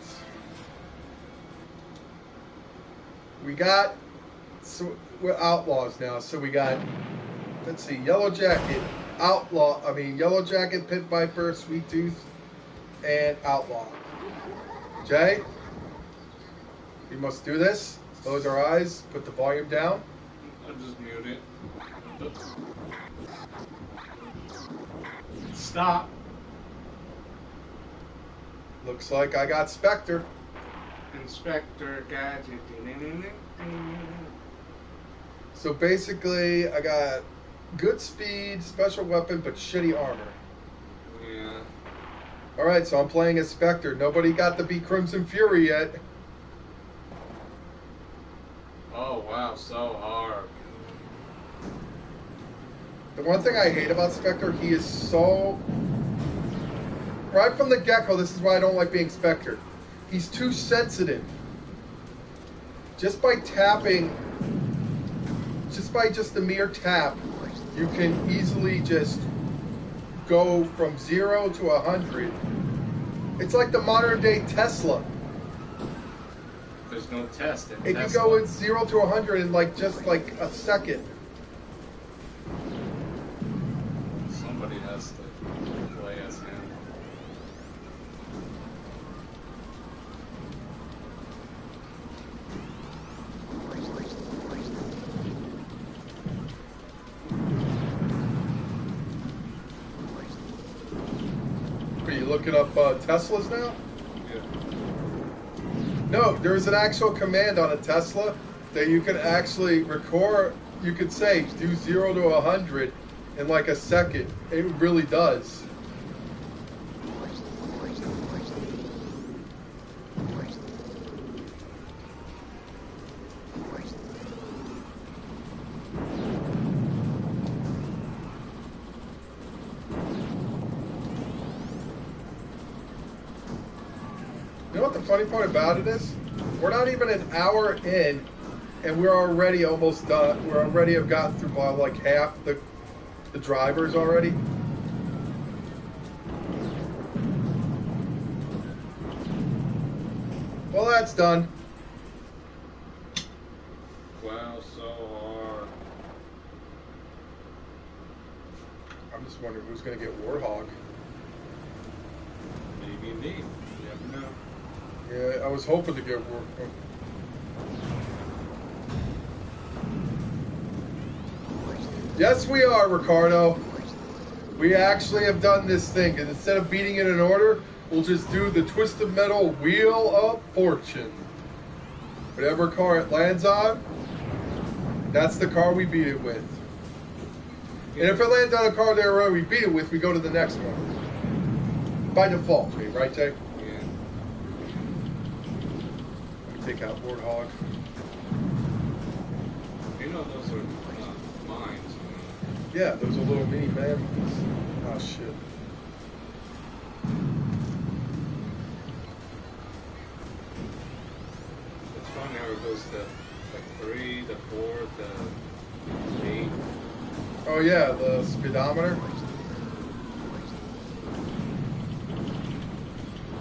We got so we're outlaws now. So we got let's see, Yellow Jacket, Yellow Jacket, Pit Viper, Sweet Tooth, and Outlaw. Jay, we must do this. Close our eyes, put the volume down. I'll just mute it. Oops. Stop. Looks like I got Spectre. Inspector Gadget. So basically, I got good speed, special weapon, but shitty armor. Yeah. Alright, so I'm playing as Spectre. Nobody got to be Crimson Fury yet. Oh, wow, so hard. The one thing I hate about Spectre, he is so... Right from the get-go, this is why I don't like being Spectre. He's too sensitive. Just by tapping, just the mere tap, you can easily just go from 0 to 100. It's like the modern day Tesla. There's no test in It Tesla. can go in 0 to 100 in just like a second. Somebody has to play as him. Are you looking up Teslas now? Yeah. No, there's an actual command on a Tesla that you can actually record. You could say do 0 to 100 in like a second. It really does. You know what the funny part about it is? We're not even an hour in, and we're already almost done. We already have gotten through about like half the drivers already. Well, that's done. Wow, so hard. I'm just wondering who's going to get Warthog. Maybe me. You never know. Yeah, I was hoping to get Warthog. Yes, we are, Ricardo. We actually have done this thing, and instead of beating it in order, we'll just do the Twisted Metal Wheel of Fortune. Whatever car it lands on, that's the car we beat it with. And if it lands on a car that we beat it with, we go to the next one. By default, right, Jay? Yeah. Let me take out Warthog. You know those are mines. Yeah, those are little mini mammoths. Oh, shit. It's funny how it goes to like 3, to 4, to 8. Oh, yeah, the speedometer.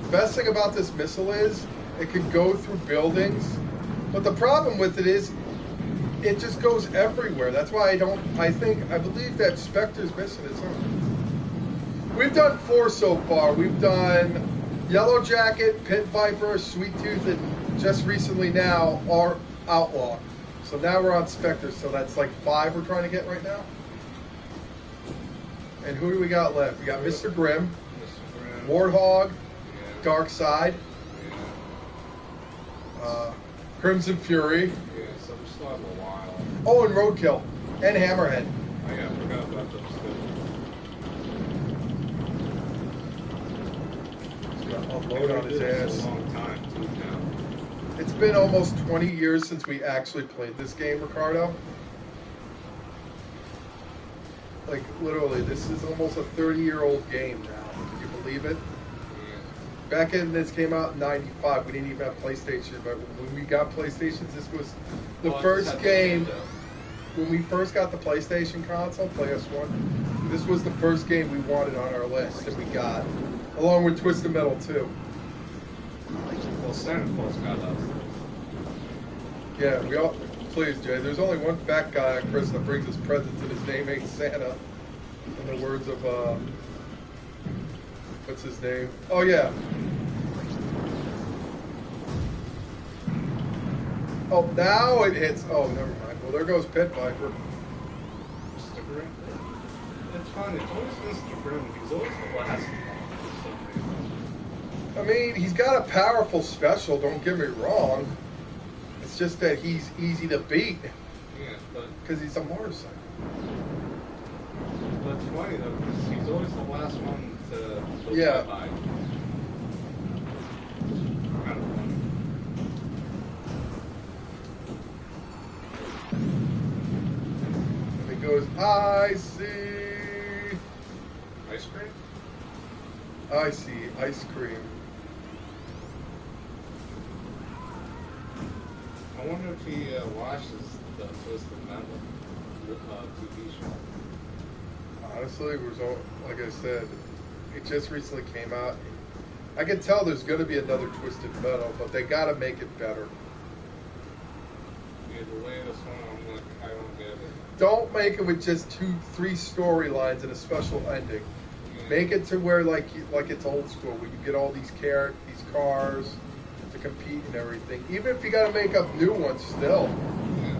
The best thing about this missile is it can go through buildings, but the problem with it is it just goes everywhere. That's why I believe that Spectre's missing its own. We've done 4 so far. We've done Yellow Jacket, Pit Viper, Sweet Tooth, and just recently now our Outlaw. So now we're on Spectre, so that's like 5 we're trying to get right now. And who do we got left? We got Mr. Grimm, Warthog, Yeah. Dark Side, Yeah. Crimson Fury, Yeah, so we still have a while. oh, and Roadkill, and Hammerhead. I forgot about those He's got two. unload on his It's ass. a long time too now. It's been almost 20 years since we actually played this game, Ricardo. Like, literally, this is almost a 30-year-old game now. Can you believe it? Yeah. Back in this came out in 95. We didn't even have PlayStation, but when we got PlayStations, this was the Well, first it's game. Nintendo. When we first got the PlayStation console, PS1, this was the first game we wanted on our list that we got, along with Twisted Metal 2. Well, Santa Claus got us. Yeah, Please, Jay. There's only one fat guy on Christmas that brings his presents, and his name ain't Santa. In the words of what's his name? Oh yeah. Oh, now it hits. Oh, never mind. Well, there goes Pit Viper. Mr. Grimm. It's fine. It's always Mr. Grimm. He's always the last one for some reason. I mean, he's got a powerful special. Don't get me wrong. It's just that he's easy to beat. Yeah, but Because he's a motorcycle. But it's funny though, because he's always the last one to Yeah. by. Kind of funny. And he goes, I see. Ice cream? I see ice cream. I wonder if he watches the Twisted Metal TV show. Honestly, it was all, like I said, it just recently came out. I can tell there's going to be another Twisted Metal, but they got to make it better. Yeah, the latest one, I'm like, I don't get it. Don't make it with just 2-3 storylines and a special ending. Yeah. Make it to where like it's old school, where you get all these cars to compete and everything. Even if you got to make up new ones, still. Yeah.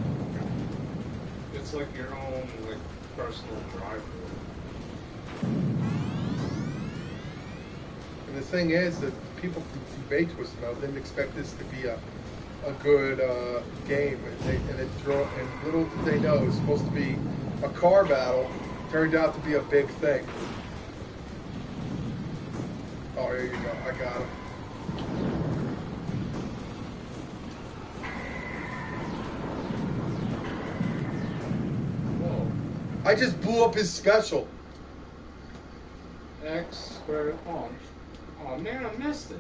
It's like your own like personal driver. And the thing is that people who made Twisted Metal didn't expect this to be a good game, and little did they know it was supposed to be a car battle. Turned out to be a big thing. Oh, here you go. I got him. Whoa. I just blew up his special. X squared. Oh man, I missed it.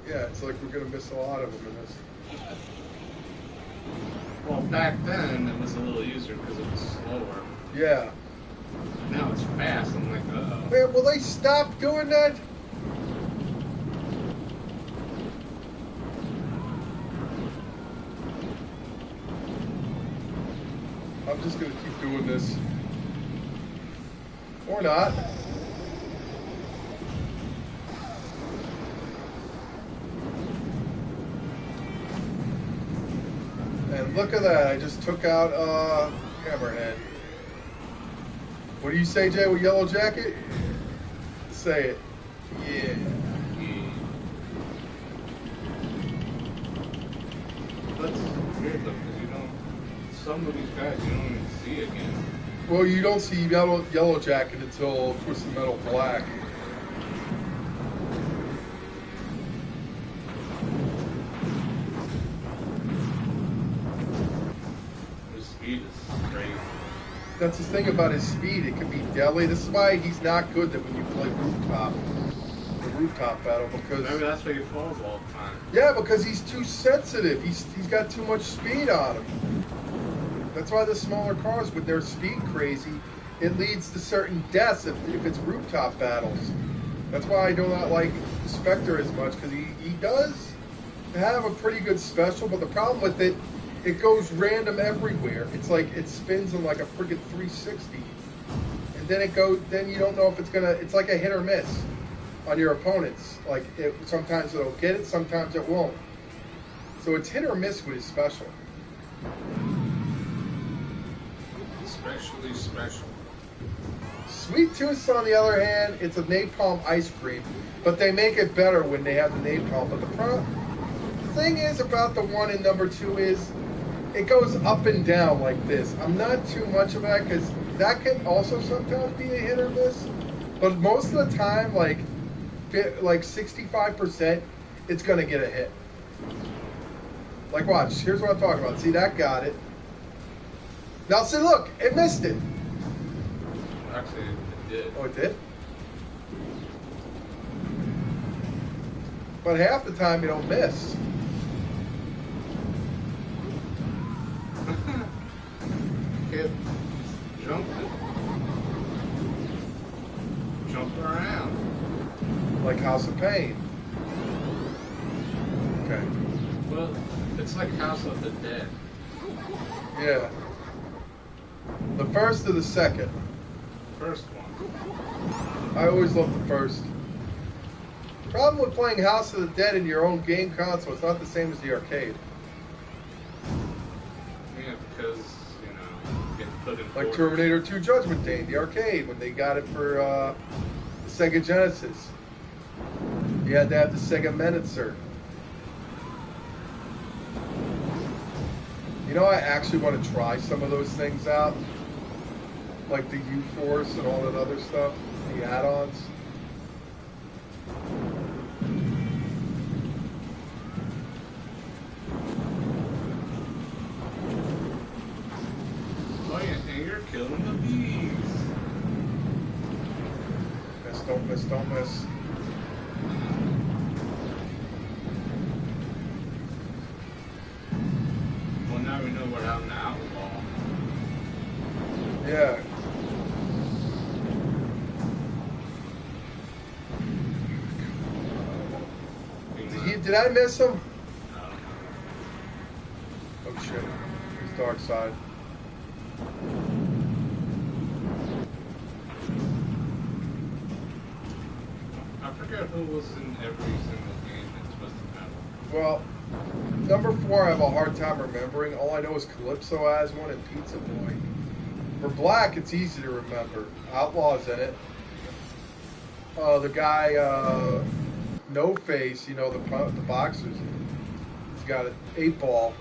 Yeah, it's like we're gonna miss a lot of them in this. Well, back then it was a little easier because it was slower. Yeah. Now it's fast. I'm like, uh-oh. Man, will they stop doing that? I'm just gonna keep doing this. Or not. And look at that, I just took out Hammerhead. What do you say, Jay, with Yellow Jacket? Say it. Yeah. That's weird though, because you don't. Some of these guys you don't even see again. Well, you don't see Yellow Jacket until Twisted Metal Black. His speed is crazy. That's the thing about his speed. It can be deadly. This is why he's not good that when you play the rooftop battle, because Maybe that's why he falls all the time. yeah, because he's too sensitive. He's got too much speed on him. That's why the smaller cars with their speed crazy, it leads to certain deaths if it's rooftop battles. That's why I do not like Spectre as much, because he does have a pretty good special, but the problem with it, it goes random everywhere. It's like it spins in like a friggin' 360, and then you don't know if it's like a hit or miss on your opponents. Like sometimes it'll get it, sometimes it won't. So it's hit or miss with his special. Especially special. Sweet Tooth, on the other hand, it's a napalm ice cream, but they make it better when they have the napalm. But the thing is about the one in number 2 is it goes up and down like this. I'm not too much of that because that can also sometimes be a hit or miss. But most of the time, like 65%, it's going to get a hit. Like watch, here's what I'm talking about. See, that got it. Now see, look, it missed it. Actually, it did. Oh, it did? But half the time you don't miss. Kid jumped around. Like House of Pain. Okay. Well, it's like House of the Dead. Yeah. The first or the second? First one. I always love the first. Problem with playing House of the Dead in your own game console, it's not the same as the arcade. Yeah, because, you know, get put in Like order. Terminator 2 Judgment Day, the arcade, when they got it for the Sega Genesis. You had to have the Sega Menitzer. You know, I actually want to try some of those things out. Like the U-Force and all that other stuff, the add-ons. Oh yeah, and you're killing the bees. Miss, don't miss, don't miss. Well, now we know what happened to Outlaw. Yeah. Did I miss him? Oh shit. He's dark side. I forget who was in every single game in Twisted Metal. Well, number 4 I have a hard time remembering. All I know is Calypso has one and Pizza Boy. For Black, it's easy to remember. Outlaw's in it. The guy, No Face, you know, the boxers. He's got an 8-ball.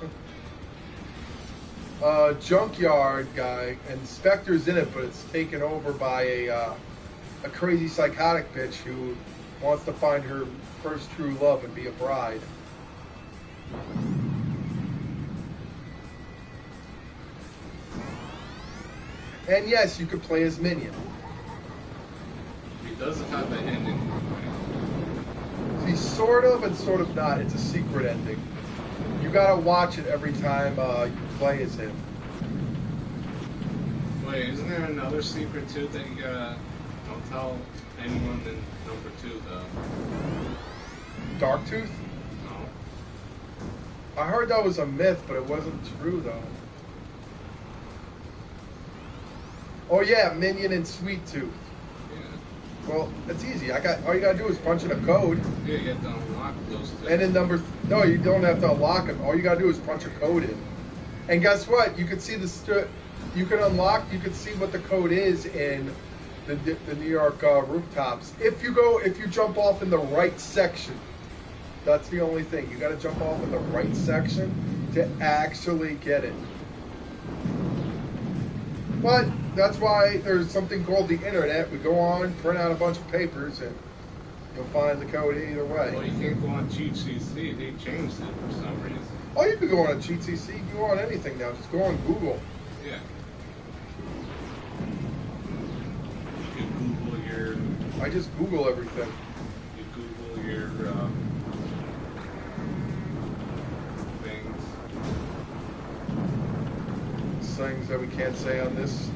Junkyard guy, and Spectre's in it, but it's taken over by a crazy psychotic bitch who wants to find her first true love and be a bride. And yes, you could play as Minion. He doesn't have the ending. See, sort of and sort of not. It's a secret ending. You gotta watch it every time you play as him. Wait, isn't there another secret too that you gotta don't tell anyone in number 2 though? Darktooth? No. I heard that was a myth, but it wasn't true though. Oh yeah, Minion and Sweet Tooth. Yeah. Well, it's easy. All you gotta do is punch in a code. Yeah, you have to unlock those two. And in no, you don't have to unlock them. All you gotta do is punch a code in. And guess what? You can see you can see what the code is in the New York rooftops. If you jump off in the right section. That's the only thing. You gotta jump off in the right section to actually get it. But that's why there's something called the internet. We go on, print out a bunch of papers, and you'll find the code either way. Well, you can't go on CheatCC. They changed it for some reason. Oh, you can go on CheatCC. You can go on anything now. Just go on Google. Yeah. You can Google your. I just Google everything. You Google your things. Things that we can't say on this.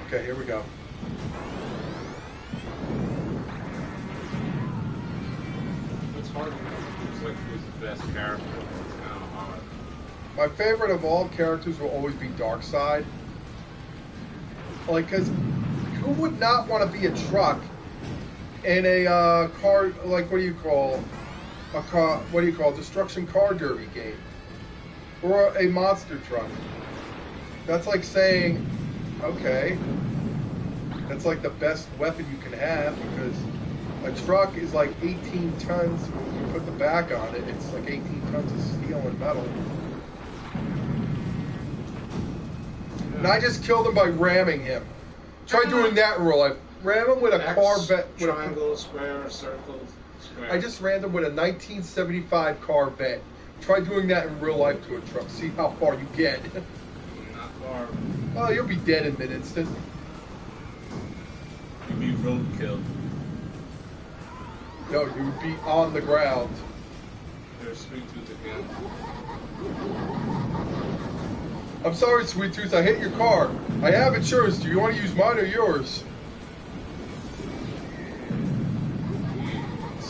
Okay, here we go. It's hard to know who's the best character. It's kind of hard. My favorite of all characters will always be Darkseid. Like, because who would not want to be a truck in a car, like, what do you call destruction car derby game? Or a monster truck? That's like saying, okay, that's like the best weapon you can have, because a truck is like 18 tons. When you put the back on it, it's like 18 tons of steel and metal. And I just killed him by ramming him. Try doing that in real life. Ram him with a Corvette. Triangle, square, circle, square. I just rammed him with a 1975 Corvette. Try doing that in real life to a truck. See how far you get. Not far. Oh, you'll be dead in an instant. You'd be roadkill. No, you would be on the ground. There's Sweet Tooth again. I'm sorry, Sweet Tooth, I hit your car. I have insurance. Do you want to use mine or yours?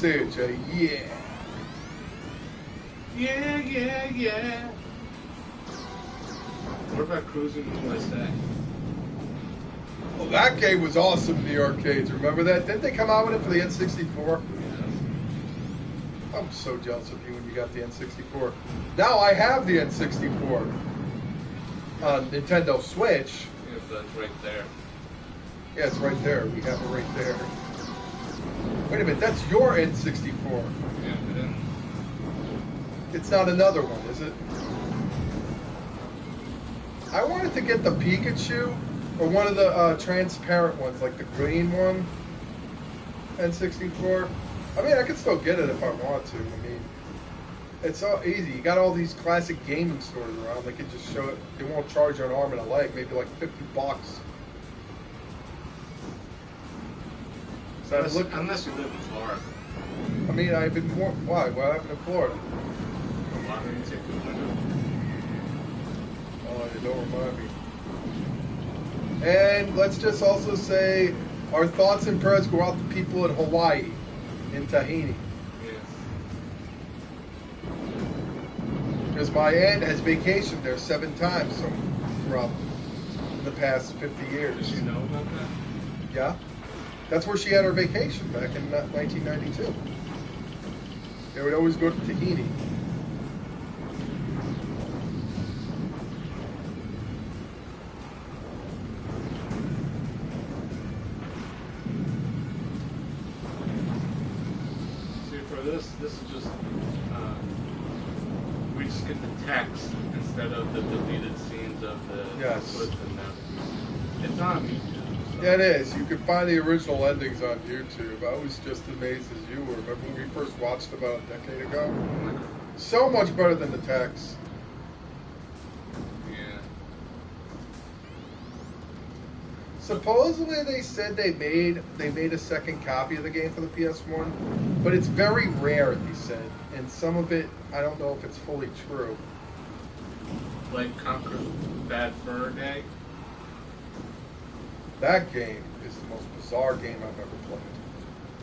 Say it, Jay. Yeah. Yeah, yeah, yeah. What about Cruising USA? Well, that game was awesome in the arcades. Remember that? Didn't they come out with it for the N64? I'm so jealous of you when you got the N64. Now I have the N64 on Nintendo Switch. Yeah, but it's right there. Yeah, it's right there. We have it right there. Wait a minute, that's your N64. Yeah, but then It's not another one, is it? I wanted to get the Pikachu or one of the transparent ones, like the green one. N64. I mean, I could still get it if I want to. I mean, it's all easy. You got all these classic gaming stores around. They can just show it. They won't charge you an arm and a leg. Maybe like $50. So unless you live in Florida. I mean, I've been more. Why? What happened in Florida? Why don't you take a window? Oh, you don't remind me. And let's just also say our thoughts and prayers go out to people in Hawaii, in Tahiti. Yes. Because my aunt has vacationed there 7 times throughout the past 50 years. Did you know about that? Yeah. That's where she had her vacation back in 1992. They would always go to Tahiti. See, for this is just we just get the text instead of the deleted scenes of the Yes. clips and everything. It's on YouTube. So. Yeah, it is. You can find the original endings on YouTube. I was just amazed as you were. Remember when we first watched about a decade ago? So much better than the text. Yeah. Supposedly they said they made a second copy of the game for the PS1, but it's very rare, he said. And some of it, I don't know if it's fully true. Like Conquer Bad Fur Day. That game is the most bizarre game I've ever played.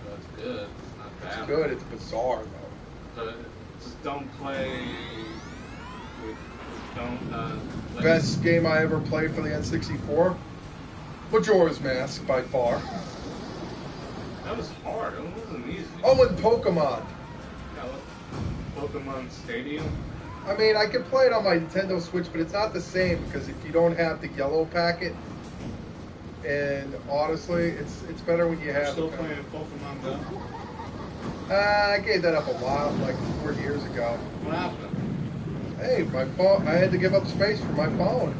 That's good. It's not bad. It's good, it's bizarre though. But just don't play. Don't. Like, Best game I ever played for the N64? Majora's Mask, by far. That was hard. It wasn't easy. Oh, and Pokemon. Yeah, Pokemon Stadium. I mean, I can play it on my Nintendo Switch, but it's not the same because if you don't have the yellow packet, and honestly, it's better when you have. Still playing Pokemon Go? I gave that up a while, like 4 years ago. What happened? Hey, my phone. I had to give up space for my phone.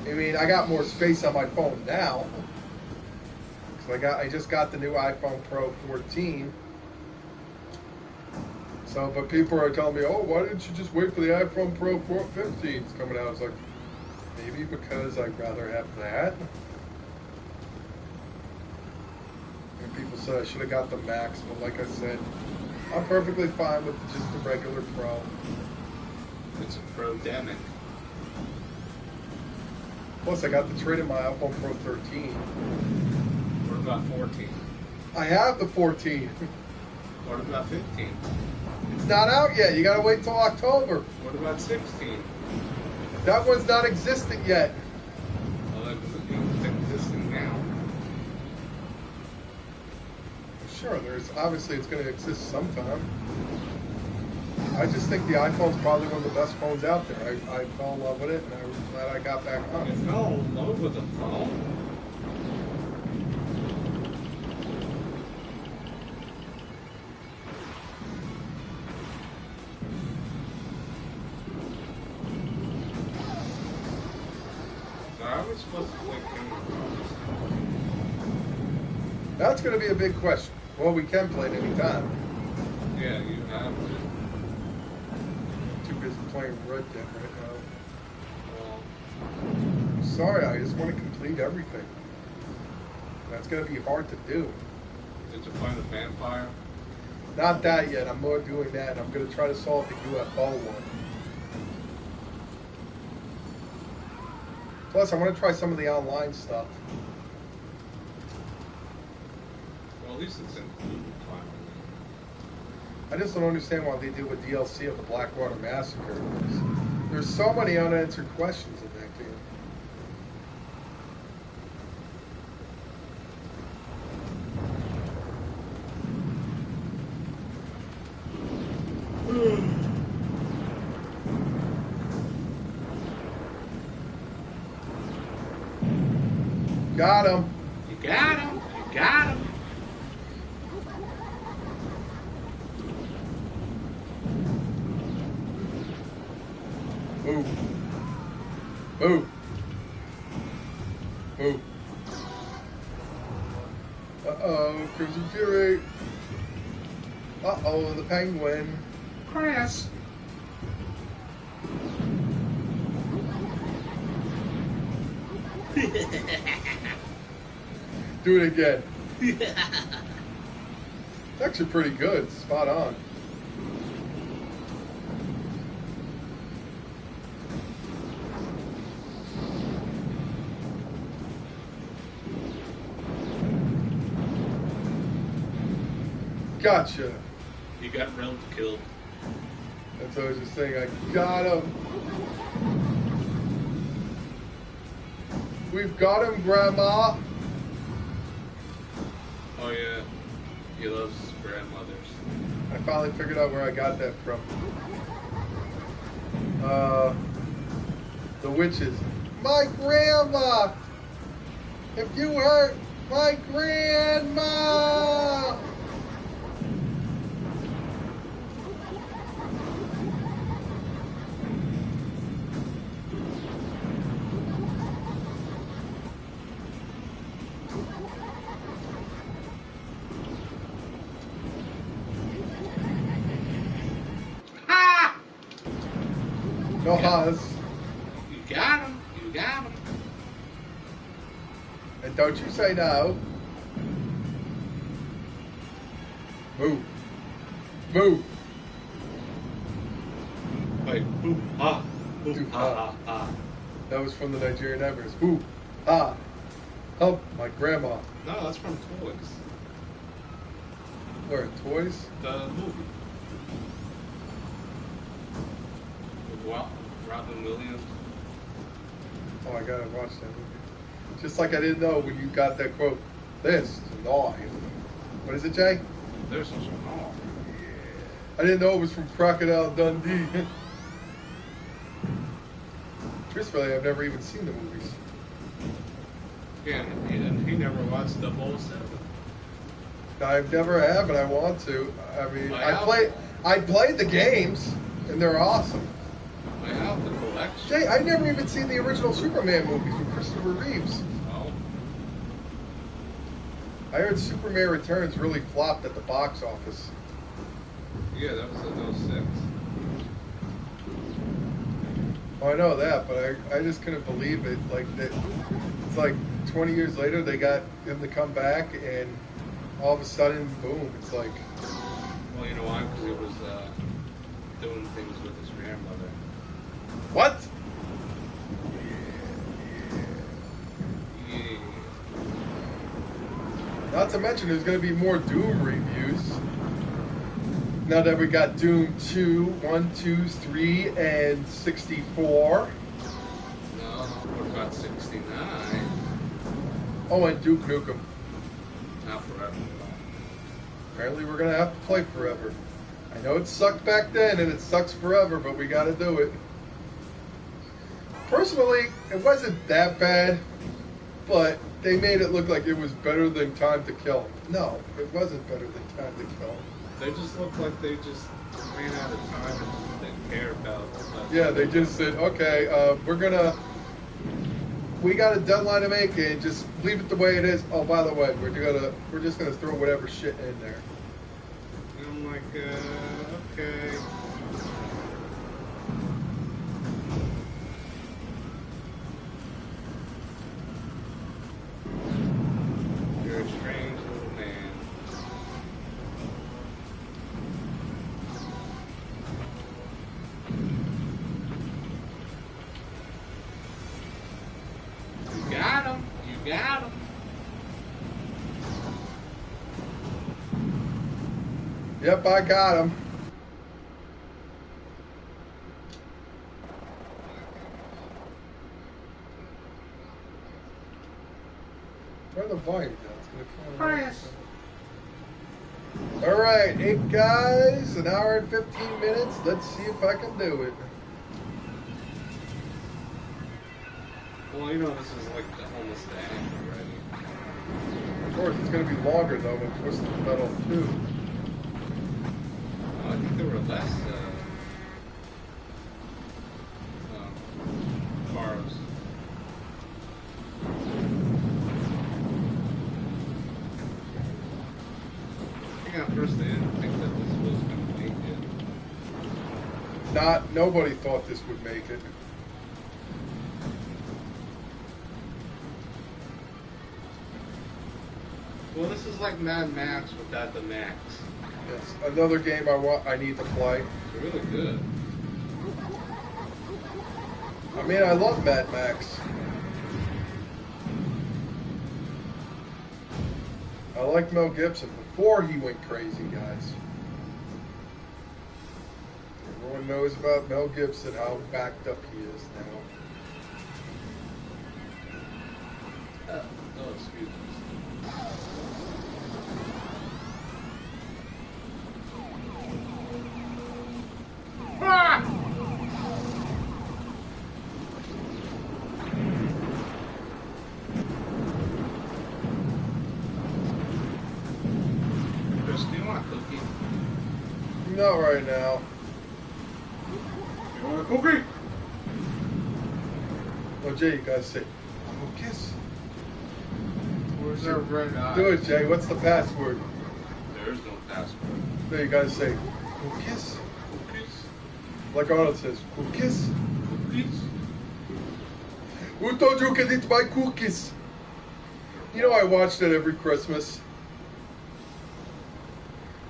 I mean, I got more space on my phone now. Cause I just got the new iPhone Pro 14. So, but people are telling me, oh, why didn't you just wait for the iPhone Pro 15's coming out? I was like, maybe because I'd rather have that. And people said I should have got the Max, but like I said, I'm perfectly fine with just the regular Pro. It's a pro-demic. Plus, I got the trade in my iPhone Pro 13. What about 14? I have the 14. What about 15? It's not out yet. You gotta wait till October. What about 16? That one's not existent yet. Well, it's existing now. Sure, obviously it's gonna exist sometime. I just think the iPhone's probably one of the best phones out there. I fell in love with it, and I was glad I got back on You it. fell in love with a phone? So how are we supposed to play Kingdom Hearts? That's gonna be a big question. Well, we can play it anytime. Yeah, you have to. Too busy playing Red Dead right Well, now. Sorry, I just want to complete everything. That's gonna be hard to do. did you find a vampire? Not that yet. I'm more doing that, and I'm gonna try to solve the UFO one. Plus, I want to try some of the online stuff. Well, at least it's included finally. I just don't understand why they did with DLC of the Blackwater Massacre. There's so many unanswered questions in that game. Got him. You got him. You got him. Move. Move. Move. Uh-oh, Crimson Fury. Uh-oh, the penguin. Chris. Do it again. It's actually pretty good. Spot on. Gotcha. You got Realm killed. That's what I was just saying. I got him. We've got him, Grandma. Oh yeah. He loves his grandmothers. I finally figured out where I got that from. The witches. My grandma! If you hurt my grandma! Ha! No Haas. You got him. You got him. And don't you say no. Move. Move. Wait. Ooh, ha. Ooh, Ooh, ha, ha. ha, ha. That was from the Nigerian Everest. Ooh. Ah. Help my grandma. No, that's from Toys. Where? Toys? The movie. With Robin Williams. Oh, I gotta watch that movie. Just like I didn't know when you got that quote. This is gnawing. What is it, Jay? There's some small. I didn't know it was from Crocodile Dundee. Truthfully, I've never even seen the movies. Yeah, he never watched the whole 7. I've never have, but I want to. I mean, I I played the games, and they're awesome. I have the collection. Jay, I've never even seen the original Superman movies with Christopher Reeves. Oh. I heard Superman Returns really flopped at the box office. Yeah, that was in 06. Oh, I know that, but I just couldn't believe it. Like that, it's like 20 years later they got him to come back, and all of a sudden, boom! It's like, Well, you know why? Because he was doing things with his grandmother. what? Yeah. Not to mention, there's going to be more Doom reviews. Now that we got Doom 2, 1, 2, 3, and 64. No, what about 69? Oh, and Duke Nukem. Not forever. Apparently, we're going to have to play forever. I know it sucked back then, and it sucks forever, but we got to do it. Personally, it wasn't that bad, but they made it look like it was better than Time to Kill. No, it wasn't better than Time to Kill. They just look like they just ran out of time and didn't care about. Yeah, they just said, okay, we got a deadline to make, and just leave it the way it is. Oh, by the way, we're just gonna throw whatever shit in there. And I'm like, okay. You're a strange little man. You got him. You got him. Yep, I got him. Try the vine. That's gonna kill him. Nice. All right, 8 guys, an hour and 15 minutes. Let's see if I can do it. Well, you know, this is like almost the end already. Of course, it's gonna be longer though with Twisted Metal 2. I think there were less borrows. I think at first they didn't think that this was going to make it. Nobody thought this would make it. Well, this is like Mad Max without the Max. Yes, another game I need to play. It's really good. I mean, I love Mad Max. I like Mel Gibson before he went crazy, guys. Everyone knows about Mel Gibson, how backed up he is now. Oh, excuse me. Ah! Chris, do you want a cookie? Not right now. You want a cookie? Oh, Jay, you gotta say, kiss. Where's our red eye? Do it, Jay. What's the password? There is no password. No, you gotta say, kiss. Cookies? Like Arnold says, cookies. Cookies? Who told you could eat my cookies? You know, I watched it every Christmas.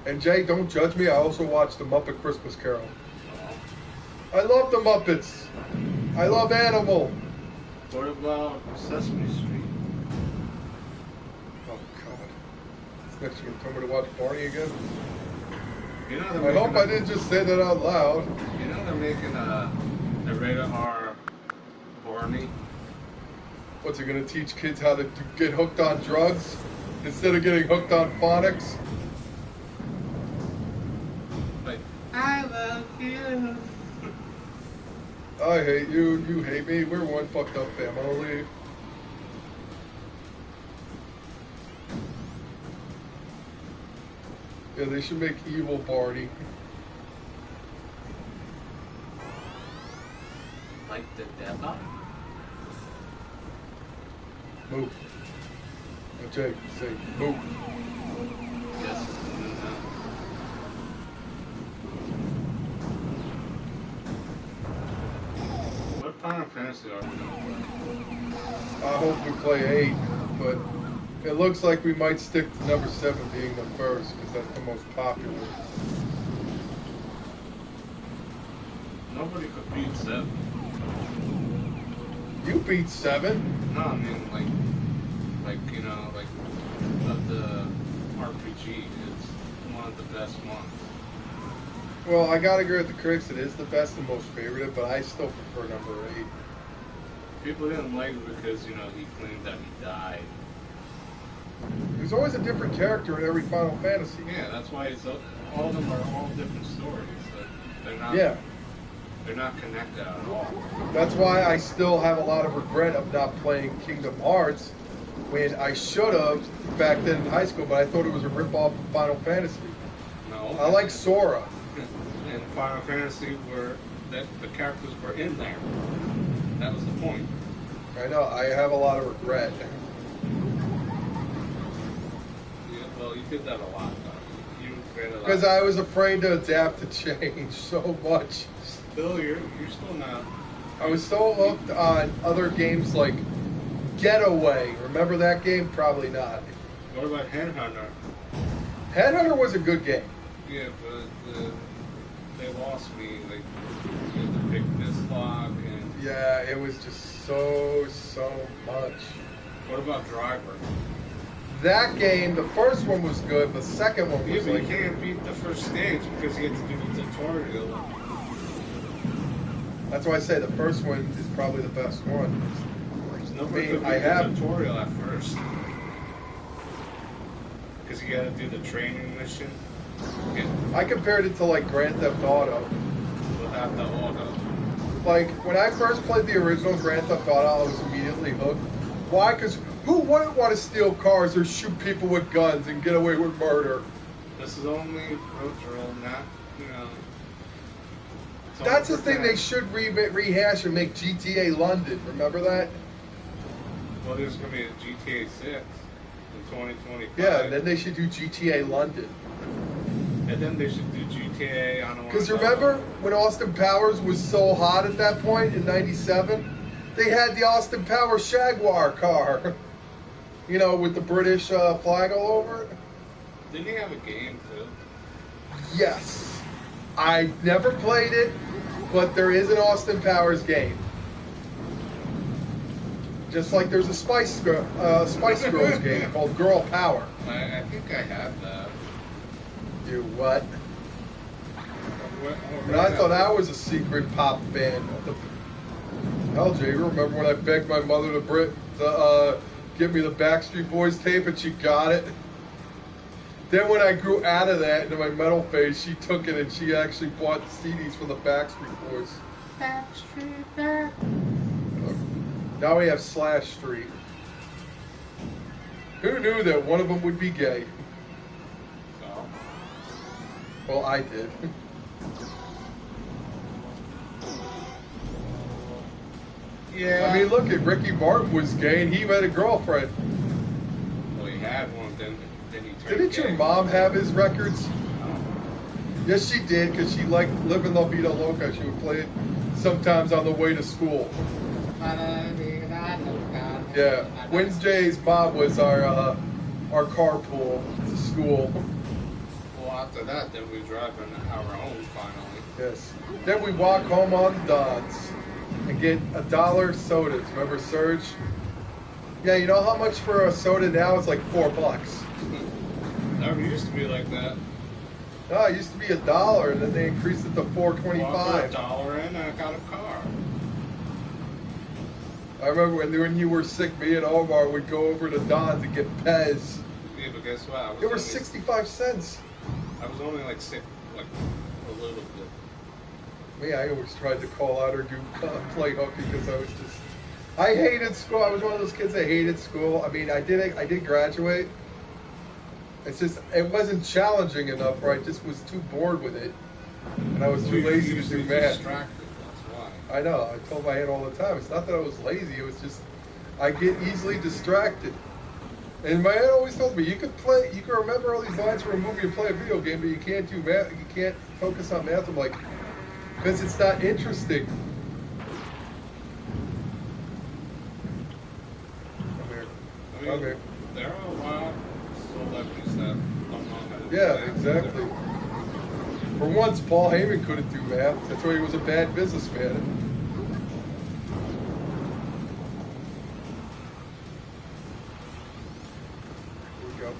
And Jay, don't judge me. I also watched the Muppet Christmas Carol. I love the Muppets. I love Animal. What about Sesame Street? Oh, God. Next, you're going to tell me to watch Barney again? You know I hope I didn't just say that out loud. You know they're making a rated R Barney? What's it going to teach kids how to get hooked on drugs instead of getting hooked on phonics? Like, I love you. I hate you. You hate me. We're one fucked up family. Yeah, they should make evil Barney. Like the devil? Move. Oh, Jay, say move. Yes. What Final Fantasy are we going to I hope we play 8, but it looks like we might stick to number 7 being the first, because that's the most popular. Nobody could beat 7. You beat 7. No, I mean, you know, like, of the RPG, it's one of the best ones. Well, I gotta agree with the critics, it is the best and most favorite, but I still prefer number 8. People didn't like it because, you know, he claimed that he died. There's always a different character in every Final Fantasy. Yeah, that's why it's all of them are all different stories. They're not. Yeah. They're not connected at all. That's why I still have a lot of regret of not playing Kingdom Hearts when I should have back then in high school, but I thought it was a rip-off of Final Fantasy. No. I like Sora. And Final Fantasy that the characters were in there. That was the point. I know, I have a lot of regret. Yeah, well, you did that a lot, though. You regret a lot. Because I was afraid to adapt to change so much. Still, you're still not. I was so hooked on other games like Getaway. Remember that game? Probably not. What about Headhunter? Headhunter was a good game. Yeah, but they lost me. Like, you had to pick Mistlock and. Yeah, it was just so much. What about Driver? That game, the first one was good, the second one Yeah, was but like... you can't beat the first stage because you have to do the tutorial. That's why I say the first one is probably the best one. Nobody I mean, could I beat have- the tutorial at first. you gotta do the training mission. Get I compared it to like Grand Theft Auto. without the auto. Like when I first played the original Grand Theft Auto, I was immediately hooked. Why? Because who wouldn't want to steal cars or shoot people with guns and get away with murder? This is only procedural, not, you know. it's only That's the for thing they cash. should rehash and make GTA London. Remember that? Well, there's gonna be a GTA 6 in 2025. Yeah, and then they should do GTA London. And then they should do GTA on a. Because remember when Austin Powers was so hot at that point in '97? They had the Austin Powers Jaguar car. You know, with the British flag all over it. Didn't he have a game too? Yes. I never played it, but there is an Austin Powers game. Just like there's a Spice Girls game called Girl Power. I think I have that. You what? What- And I thought I was a secret pop fan. Hell, Jay, you remember when I begged my mother to give me the Backstreet Boys tape and she got it? Then when I grew out of that into my metal phase, she took it and she actually bought CDs for the Backstreet Boys. Backstreet Back. Now we have Slash Street. Who knew that one of them would be gay? So, Well, I did. yeah. I mean, look at Ricky Martin was gay and he had a girlfriend. Well, he had one, then he turned Didn't your gay. mom have his records? No. Yes, she did, because she liked Livin' La Vida Loca. She would play it sometimes on the way to school. Yeah, Wednesday's mom was our carpool to school. Well, after that, then we drive on our own finally. Yes. Then we walk home on Don's and get $1 sodas. Remember Surge? Yeah, you know how much for a soda now? It's like $4. Never used to be like that. No, it used to be $1, and then they increased it to $4.25. $1 in, I got a car. I remember when you were sick, me and Omar would go over to Don's and get Pez. Yeah, but guess what? They were only- 65 cents. I was only like sick, like a little bit. Me, I always tried to call out or do play hooky because I was just. I hated school. I was one of those kids that hated school. I mean, I did graduate. It's just it wasn't challenging enough, or I just was too bored with it, and I was too lazy to do math. Distracted, that's why. I know. I told my head all the time. It's not that I was lazy. It was just I get easily distracted. And my aunt always told me, you can remember all these lines from a movie and play a video game, but you can't do math. You can't focus on math. I'm like, because it's not interesting. Come here. I mean, Come here. there are a lot of celebrities that don't know how to do Yeah, math. exactly. For once, Paul Heyman couldn't do math. That's why he was a bad businessman. Here we go.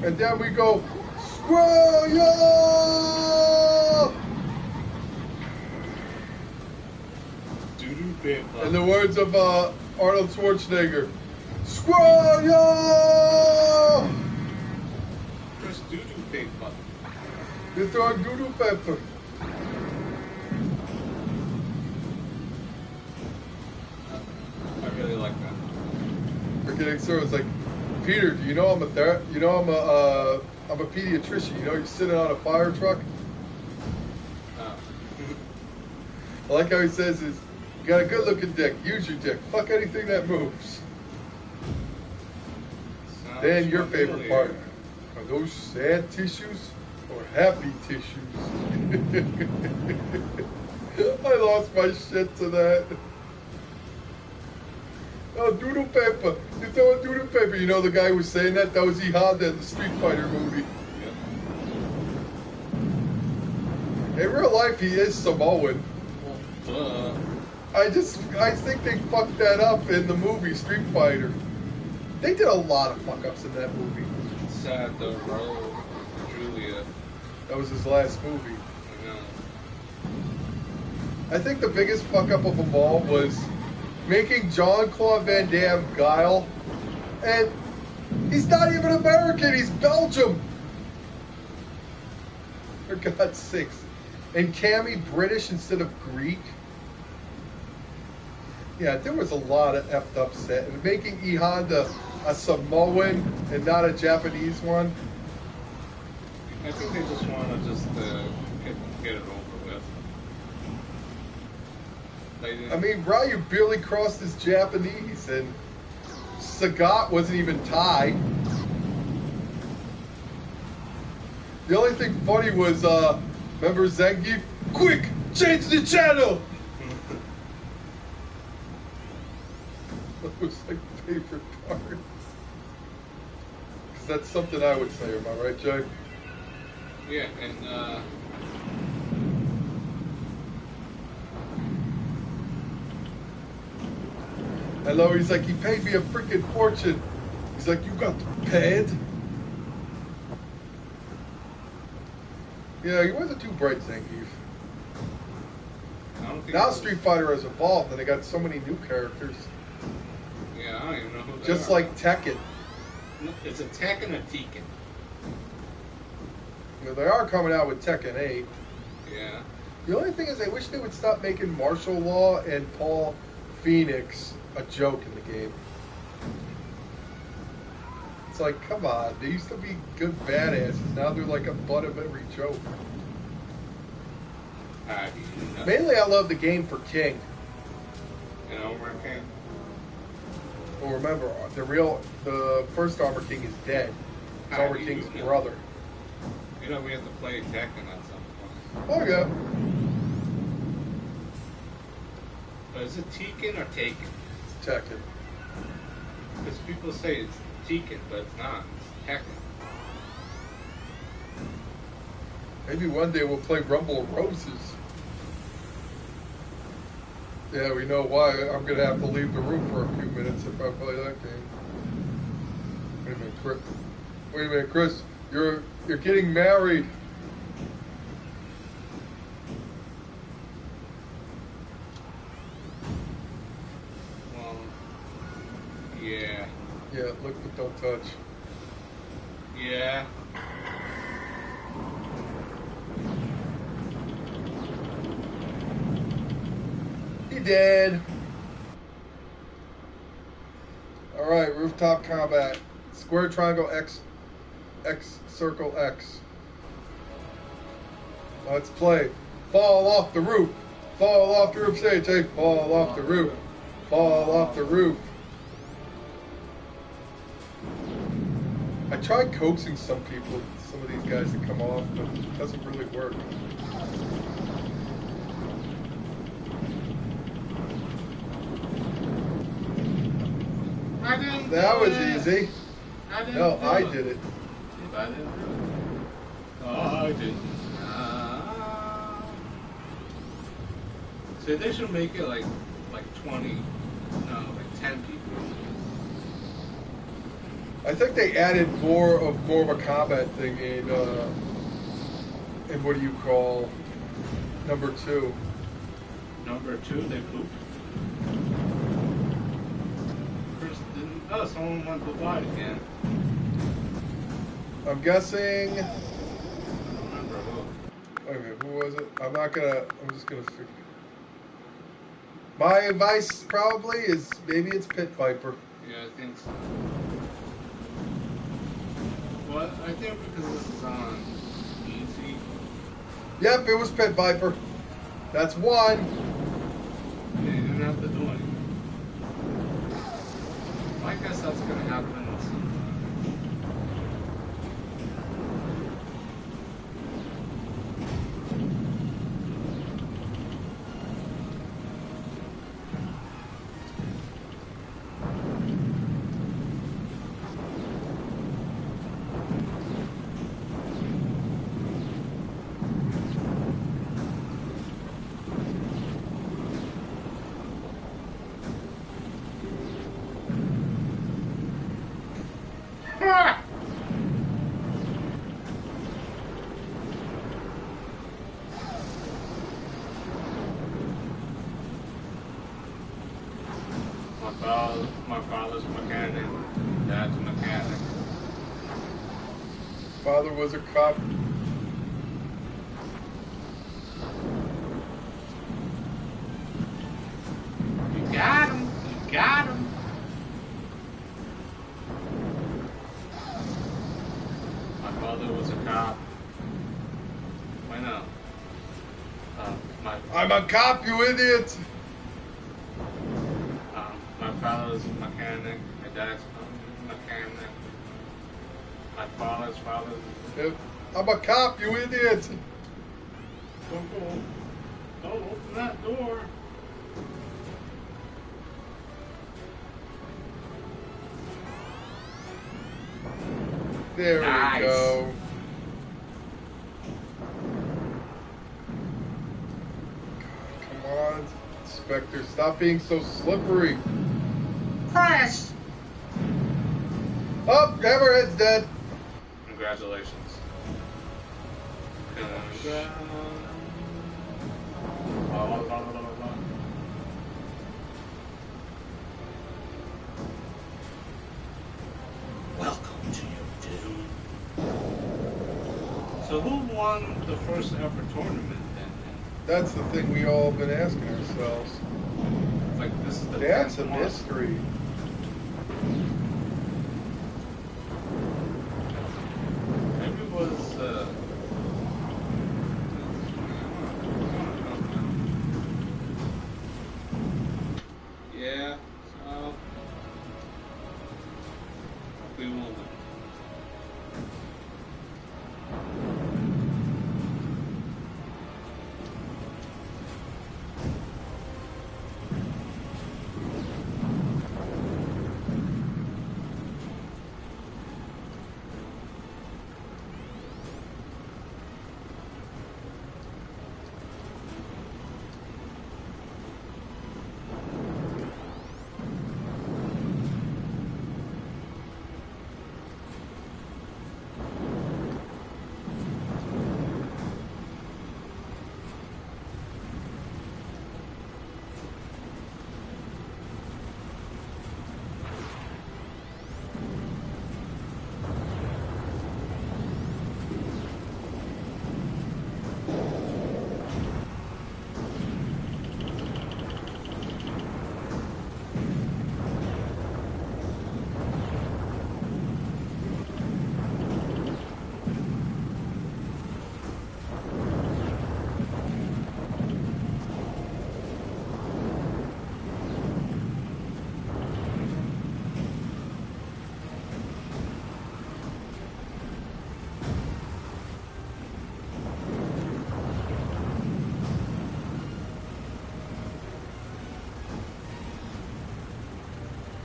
And then we go, squirrel, yo! Doo-doo paper. In the words of Arnold Schwarzenegger, squirrel, yo! Just doo-doo paper. They're throwing doo-doo pepper. I really like that. We're getting so it's like, Peter, do you know I'm a pediatrician? You know you're sitting on a fire truck. Oh. I like how he says is, you got a good-looking dick. Use your dick. Fuck anything that moves. Sounds Then your favorite familiar. part. Are those sad tissues or happy tissues? I lost my shit to that. Oh, doodle paper. You throw a doodle paper. You know the guy who was saying that? That was E. Honda in the Street Fighter movie. Yep. In real life, he is Samoan. Well, duh. I think they fucked that up in the movie Street Fighter. They did a lot of fuck ups in that movie. Sad though, Raul Julia. That was his last movie. You know. I think the biggest fuck up of them all was making Jean-Claude Van Damme Guile, and he's not even American, he's Belgium. For God's sakes. And Cammy British instead of Greek. Yeah, there was a lot of effed up set. And making E Honda a Samoan and not a Japanese one. I think they just want to get it over with. I mean, Ryu barely crossed his Japanese, and Sagat wasn't even Thai. The only thing funny was, remember Zangief? Quick, change the channel! That was my favorite part. Because that's something I would say, am I right, Jay? Yeah, and Hello, he's like, he paid me a freaking fortune. He's like, you got paid? Yeah, he wasn't too bright, Zangief. I don't think Now Street Fighter has evolved, and they got so many new characters. Yeah, I don't even know who they Just are. like Tekken. It's a Tekken or Tekken. You know, they are coming out with Tekken 8. Yeah. The only thing is, I wish they would stop making martial law and Paul Phoenix a joke in the game. It's like, come on, they used to be good badasses. Now they're like a butt of every joke. Mainly, I love the game for King. You know, Armor King. Well, remember, the first Armor King is dead. It's How Armor do you King's know? brother. You know, we have to play Tekken at some point. Oh yeah. But is it Tekken or Taken? It's Tekken. Because people say it's Tekken, but it's not. It's Tekken. Maybe one day we'll play Rumble Roses. Yeah, we know why. I'm gonna have to leave the room for a few minutes if I play that game. Wait a minute, Chris. Wait a minute, Chris. You're getting married. Well, yeah. Yeah, look but don't touch. Yeah. He did. All right, rooftop combat. Square triangle X circle X. Let's play. Fall off the roof. Fall off the roof. Say it, Jay. Fall off the roof. Fall off the roof. I tried coaxing some of these guys to come off, but it doesn't really work. I didn't That do was it. easy. I didn't No, do I it. did it. I didn't do it. Oh, I didn't. So they should make it like 20, no, like 10 people. I think they added more of a combat thing in what do you call number 2? Number 2, they pooped. First, didn't. Oh, someone went to die again. I'm guessing. I don't remember who. Okay, who was it? I'm just gonna figure. My advice probably is maybe it's Pit Viper. Yeah, I think so. Well, I think because this is on easy. Yep, it was Pit Viper. That's one. Yeah, you didn't have to do anything. I guess that's gonna happen sometime. Father was a cop. You got him. You got him. My father was a cop. Why not? I'm a cop, you idiot! My father's a mechanic. My dad's a mechanic. My father's father. I'm a cop, you idiot! Don't open that door. There Nice. we go. Come on, Inspector, stop being so slippery. Crash! Oh, Hammerhead's dead. Congratulations. Welcome to your doom. So who won the first ever tournament then? That's the thing we all have been asking ourselves. It's like this is the That's a 10th one. mystery. Maybe it was yeah, so we will know.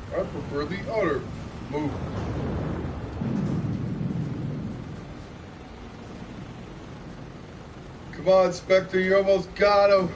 I prefer the other move. Come on, Spectre, you almost got him.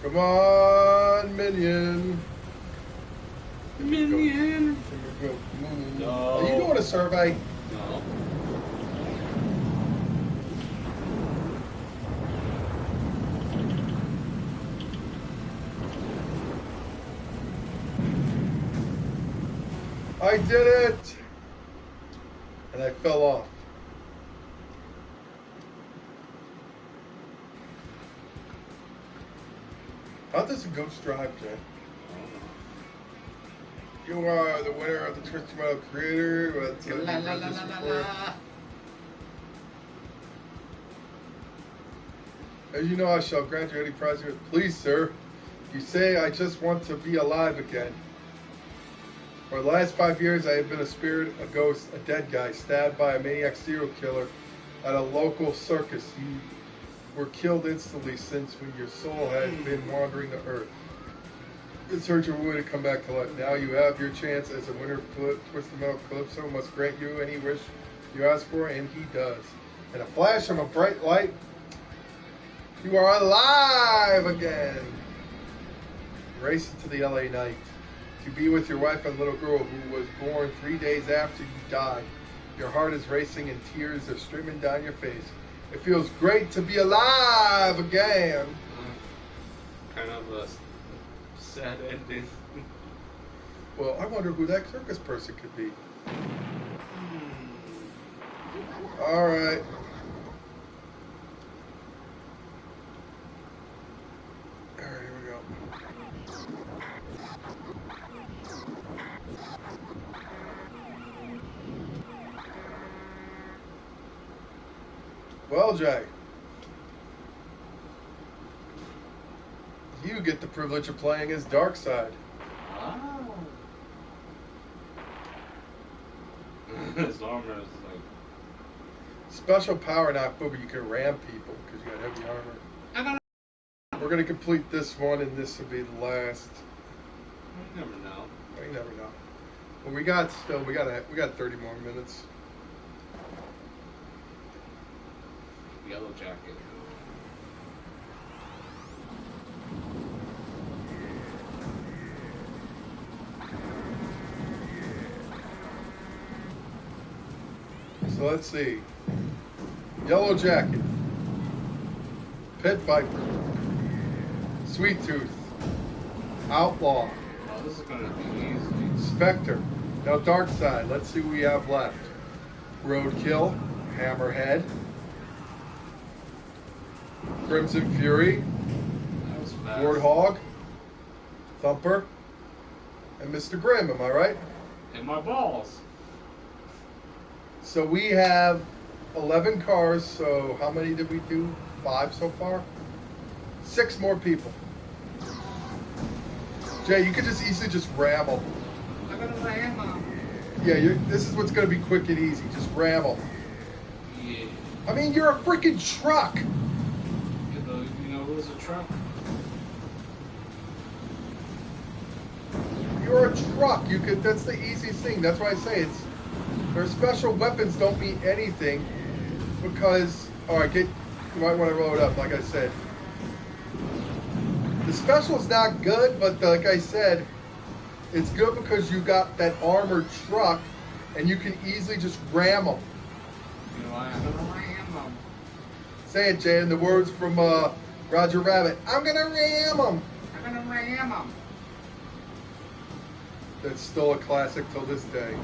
Come on, minion. Minion. No. No. Are you doing a survey? No. I did it! And I fell off. How does a ghost drive, Jen? You are the winner of the Twisted Metal Creator. La, la, la, la, la. As you know, I shall grant you any prize. Please, sir. You say I just want to be alive again. For the last 5 years, I have been a spirit, a ghost, a dead guy, stabbed by a maniac serial killer at a local circus. You were killed instantly since when your soul had been wandering the earth. Sergio Wood to come back to life. Now you have your chance as a winner of Twisted Metal Calypso must grant you any wish you ask for, and he does. In a flash of a bright light, you are alive again. Race to the LA night to be with your wife and little girl who was born 3 days after you died. Your heart is racing and tears are streaming down your face. It feels great to be alive again. Kind of a sad ending. Well, I wonder who that circus person could be. All right. All right, here we go. Well, Jay, you get the privilege of playing as Darkseid. Wow. His armor is like... Special power not but you can ram people because you got heavy armor. We're going to complete this one, and this will be the last. You never know. Well, you never know. Well, we got 30 more minutes. Yellow Jacket. So let's see. Yellow Jacket, Pit Viper, Sweet Tooth, Outlaw, Oh, this is gonna be easy. Spectre. Now Darkseid. Let's see what we have left. Roadkill, Hammerhead, Crimson Fury, That was fast. Warthog, Thumper, and Mr. Grimm. Am I right? And my balls. So we have 11 cars. So how many did we do? 5 so far? 6 more people. Jay, you could just easily just ram them. I'm gonna ram them. Yeah, this is what's going to be quick and easy. Just ram them. Yeah. I mean, you're a freaking truck. You know who's a truck? You're a truck. You could. That's the easiest thing. That's why I say it's. Their special weapons don't mean anything because. All right, you might want to roll it up. Like I said, the special's not good, but like I said, it's good because you got that armored truck, and you can easily just ram them. You know, I'm gonna ram them. Say it, Jay, in the words from Roger Rabbit. I'm gonna ram them. I'm gonna ram them. That's still a classic till this day.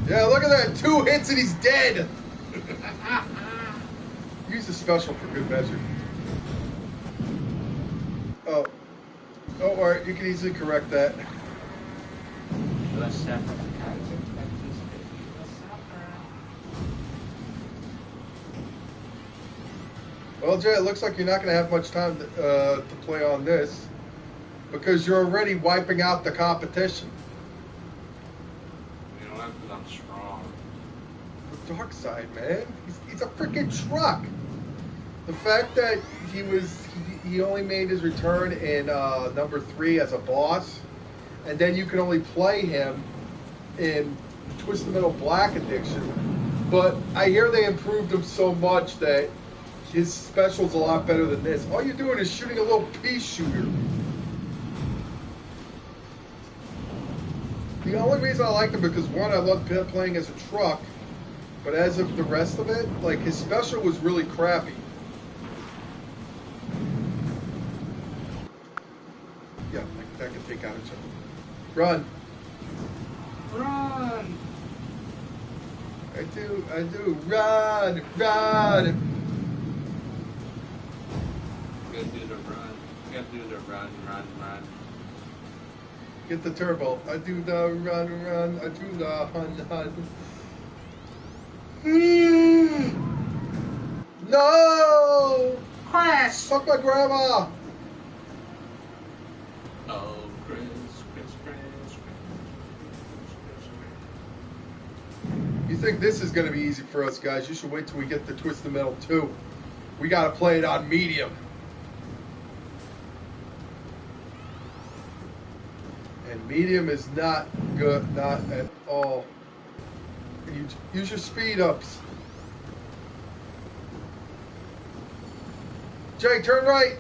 Yeah, look at that. 2 hits and he's dead. Use the special for good measure. Oh. Oh, all right. You can easily correct that. Well, Jay, it looks like you're not going to have much time to play on this because you're already wiping out the competition. You know what? Because I'm strong. The Darkseid, man. He's a freaking truck. The fact that he only made his return in number 3 as a boss, and then you can only play him in Twisted Metal Black Addiction. But I hear they improved him so much that his special's a lot better than this. All you're doing is shooting a little pea shooter. The only reason I liked him because one, I loved playing as a truck, but as of the rest of it, like his special was really crappy. Yeah, that can take out each other. Run. Run! I do. Run. You gotta do the run. You gotta do the run. Get the turbo. I do the run. I do the hun. No! Crash! Fuck my grandma! Oh, Chris. You think this is going to be easy for us, guys? You should wait till we get to Twisted Metal 2. We got to play it on medium. And medium is not good, not at all. You use your speed ups. Jay, turn right.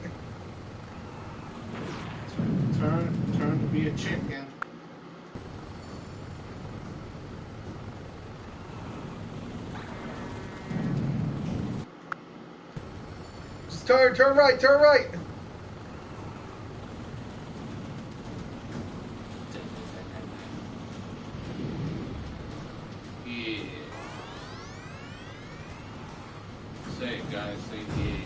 Turn to be a chicken. Just turn right, turn right. Yeah. Say it, guys. Say yeah.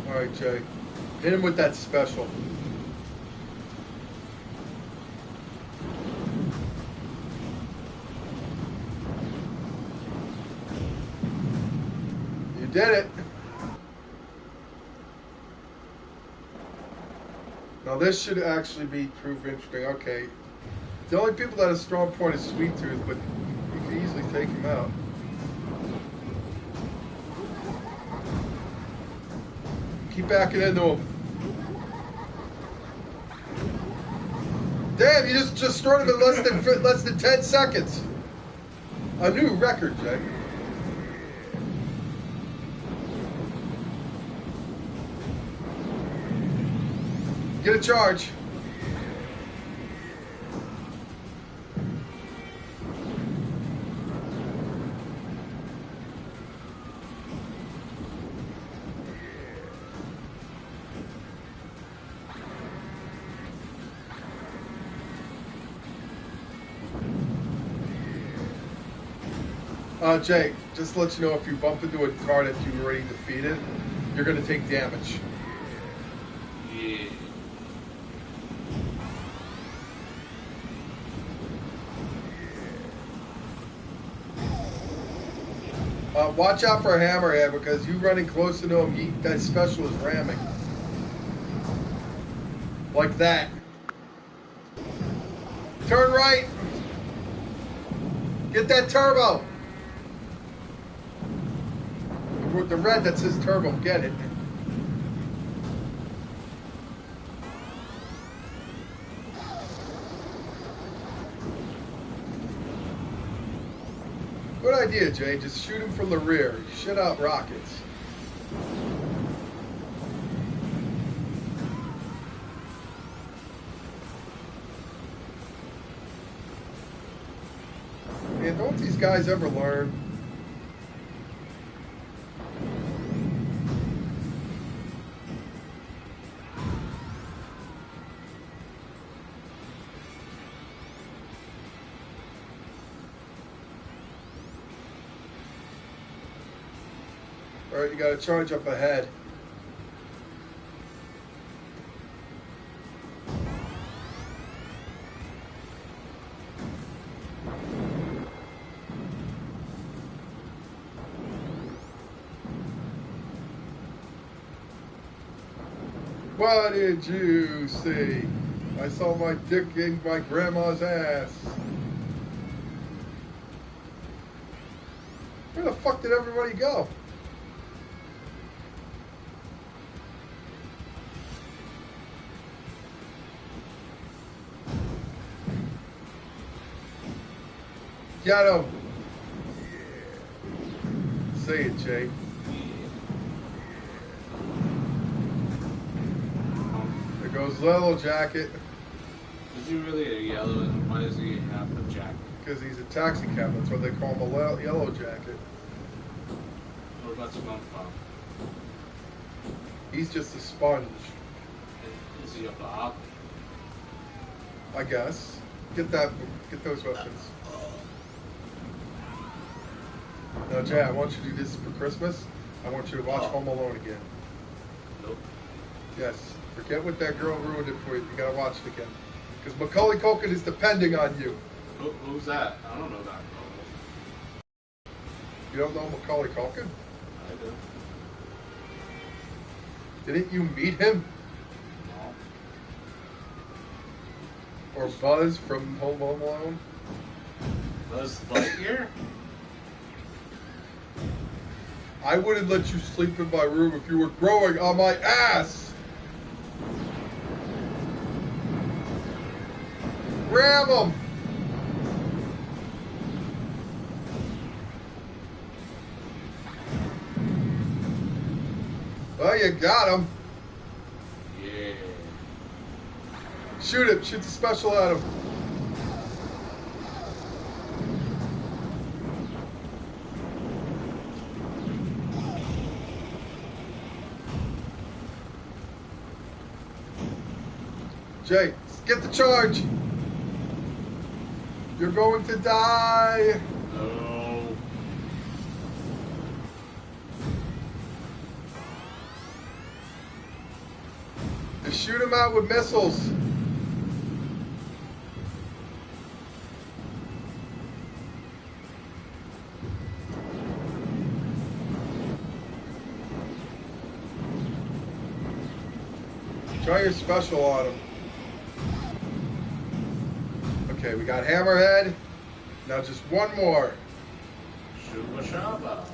All right, Jay. Hit him with that special. You did it. Now this should actually be proof interesting. Okay. The only people that have strong point is Sweet Tooth, but you can easily take him out. Keep backing into him. Damn, you just destroyed him in less than 10 seconds. A new record, Jay. Get a charge. Jay, just to let you know, if you bump into a car that you already defeated, you're going to take damage. Yeah. Watch out for Hammerhead, because you running close to him, that special is ramming. Like that. Turn right. Get that turbo. The red that says turbo, get it. Good idea, Jay. Just shoot him from the rear. Shit out rockets. Man, don't these guys ever learn? All right, you got to charge up ahead. What did you see? I saw my dick in my grandma's ass. Where the fuck did everybody go? Got him. Say it, Jay. There goes Yellow Jacket. Is he really a yellow, and why does he have a jacket? Because he's a taxi cab. That's why they call him a Yellow Jacket. What about SpongeBob? He's just a sponge, Is he a Bob? I guess. Get those weapons. Now, Jay, I want you to do this for Christmas. I want you to watch Home Alone again. Nope. Yes. Forget what that girl ruined it for you. You gotta watch it again. Because Macaulay Culkin is depending on you. Who's that? I don't know that. You don't know Macaulay Culkin? I do. Didn't you meet him? No. Or Buzz from Home Alone? Buzz Lightyear? I wouldn't let you sleep in my room if you were growing on my ass. Ram him! Well, you got him. Yeah. Shoot him. Shoot the special at him. Jay, get the charge. You're going to die. No. Just shoot him out with missiles. Try your special on him. Okay, we got Hammerhead. Now just one more. Shuba Shaba.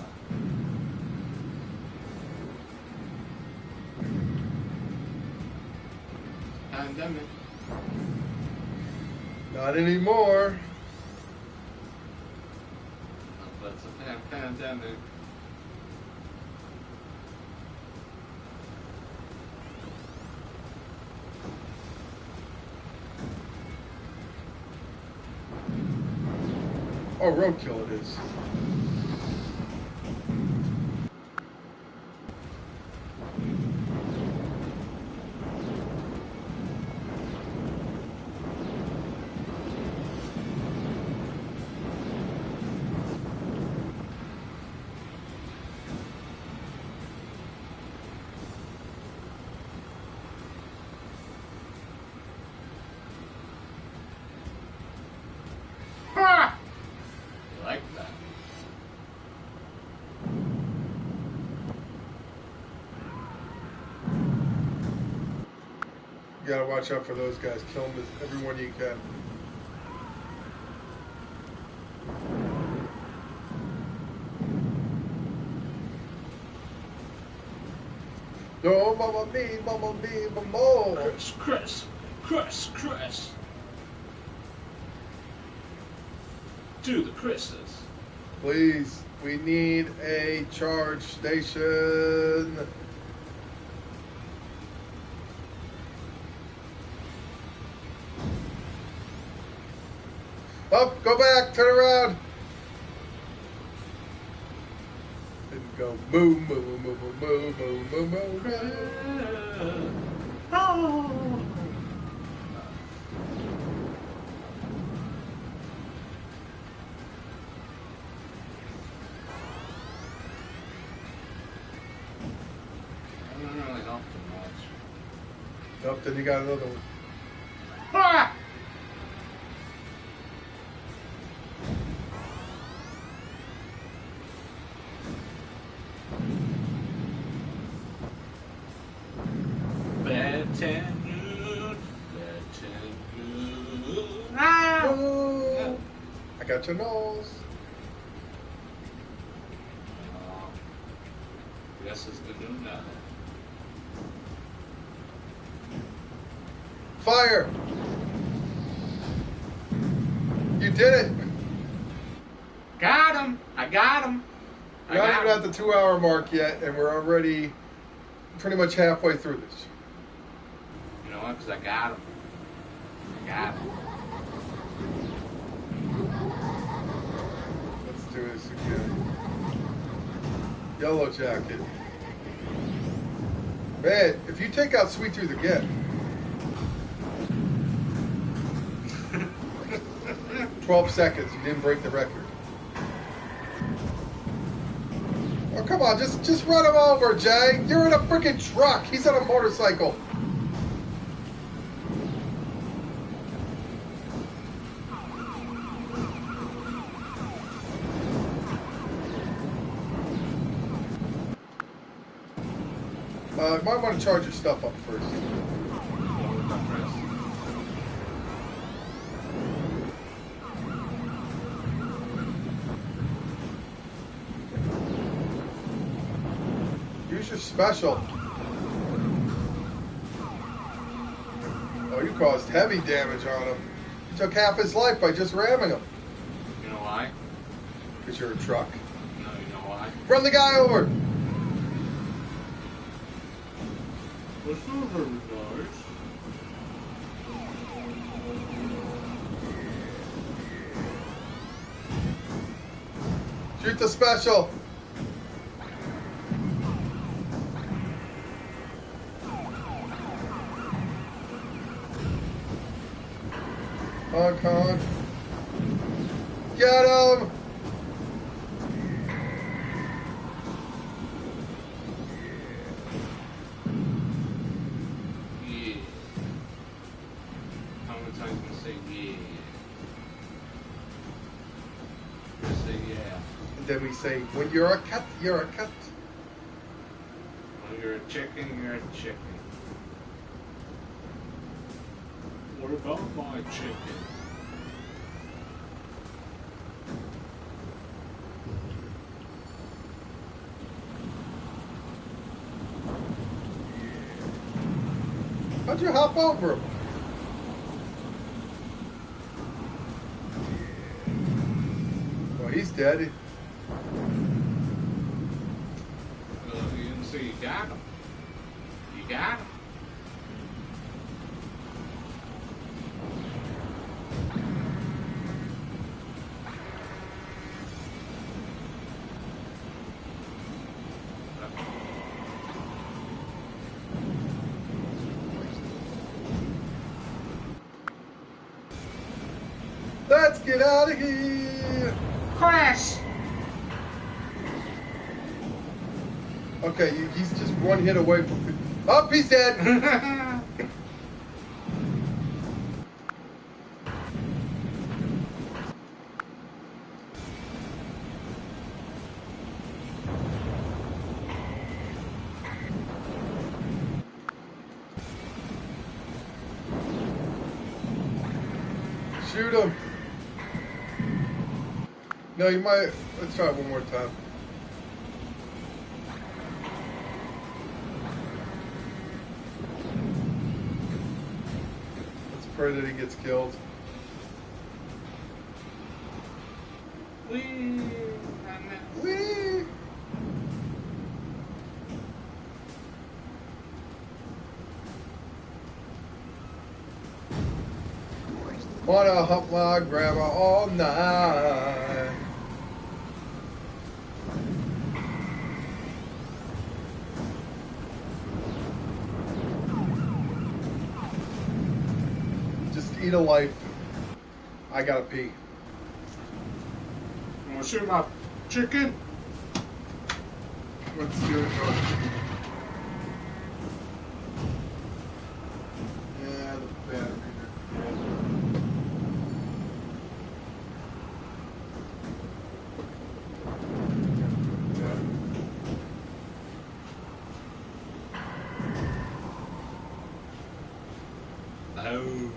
Pandemic. Not anymore. That's a pandemic. Oh, roadkill it is. Ha! You like that? You gotta watch out for those guys. Kill them with everyone you can. No, mama me, mama. Chris. Do the Chris's. Please, we need a charge station. Up, go back, turn around. Didn't go moo, moo, moo, moo, moo, moo, moo, moo, moo. Oh. I don't really help too much. Nope, then you got another one. Ah! Ah! Oh, I got your nose. This is the new now. Fire! You did it! Got him! I got him! We're not even at the 2-hour mark yet, and we're already pretty much halfway through this. You know what? Because I got him. I got him. Let's do this again. Yellow Jacket. Man, if you take out Sweet Tooth again. 12 seconds, you didn't break the record. Oh, come on, just run him over, Jay. You're in a freaking truck. He's on a motorcycle. You might want to charge your stuff up first. Use your special. Oh, you caused heavy damage on him. took half his life by just ramming him. You know why? Because you're a truck. No, you know why? Run the guy over! What's over, guys? Shoot the special! Honk, honk. Get him! Yeah. How many times can I say yeah? Just say yeah. And then we say, when you're a cat, you're a cat. When you're a chicken, you're a chicken. What about my chicken? How'd you hop over him? Well, he's dead. You didn't say you got him. You got him. Let's get out of here! Crash! Okay, he's just one hit away from... Oh, he's dead! Shoot him! No, you might... Let's try it one more time. Let's pray that he gets killed. Whee! Whee! Wanna hump my grandma all night. Just eat a life. I gotta pee. You wanna shoot my chicken? Let's do it. Yeah, the battery. Bones.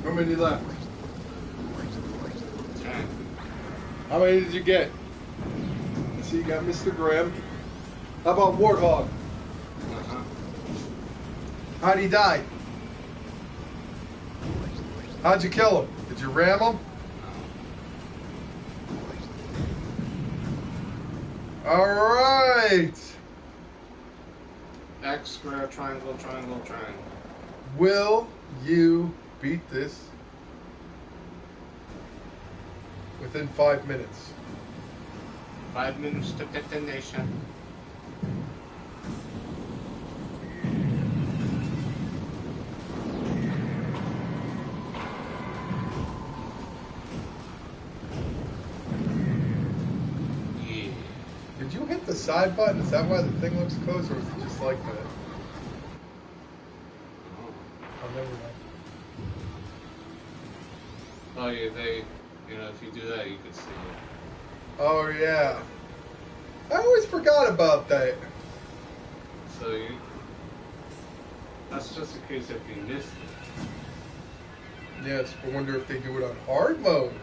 How many left? 10. How many did you get? Let's see, you got Mr. Graham. How about Warthog? How'd he die? How'd you kill him? Did you ram him? All right. X square, triangle, triangle, triangle. Will you beat this within 5 minutes? 5 minutes to detonation. Yeah. Did you hit the side button? Is that why the thing looks closed, or is it just like that? Oh, never mind. Oh yeah, if you do that, you can see it. Oh yeah. I always forgot about that. So that's just in case if you missed it. Yes, I wonder if they do it on hard mode.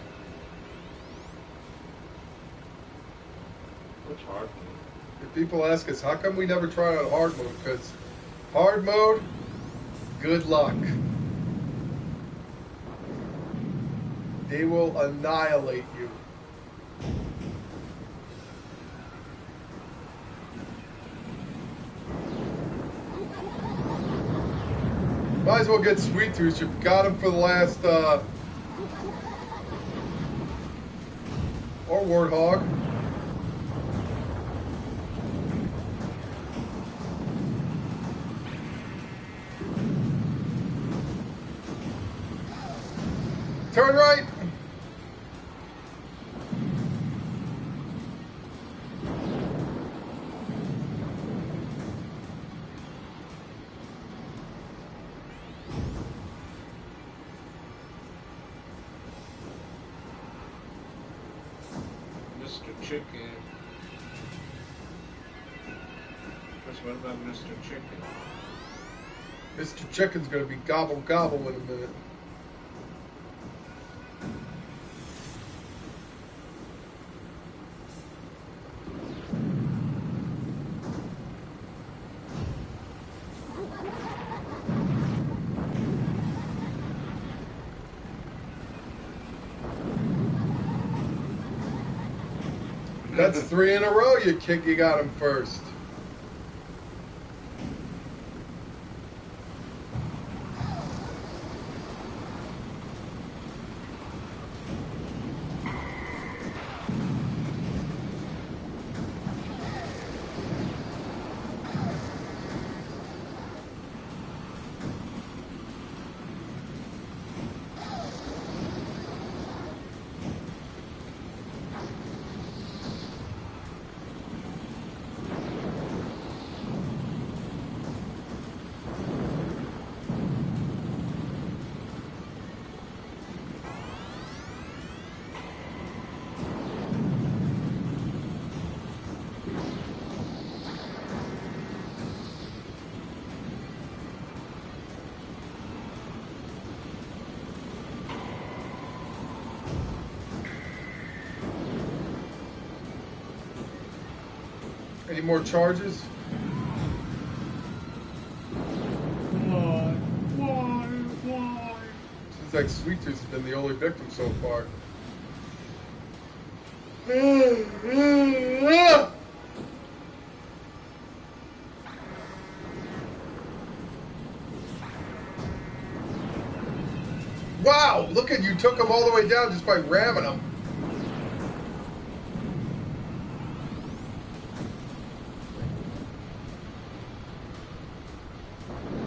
What's hard mode? If people ask us, how come we never try it on hard mode? Because hard mode, good luck. They will annihilate you. Might as well get Sweet Tooth. You've got him for the last, or Warthog. Turn right. Mr. Chicken. What about Mr. Chicken? Mr. Chicken's gonna be gobble gobble in a minute. That's 3 in a row you got him first. Any more charges? Why? Seems like Sweet Tooth has been the only victim so far. Wow, look at you, took him all the way down just by ramming him.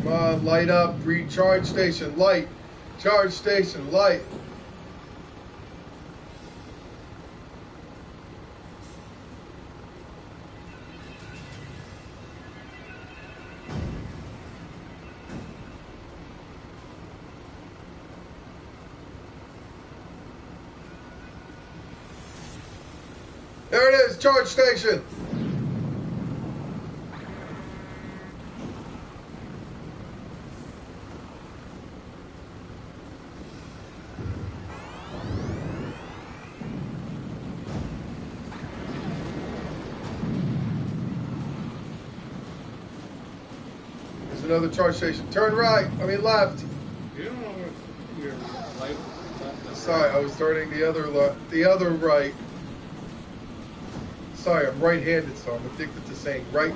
Come on, light up, recharge station, light. Charge station, light. There it is, charge station. There's another charge station. Turn right. I mean left. You don't know where your light left is. Sorry, I was turning the other right. Sorry, I'm right-handed, so I'm addicted to saying right,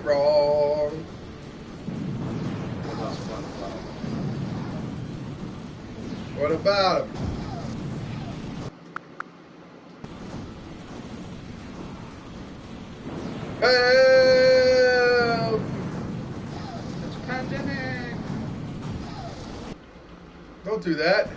wrong. That's one cloud. What about him? Help! It's a pandemic. Don't do that.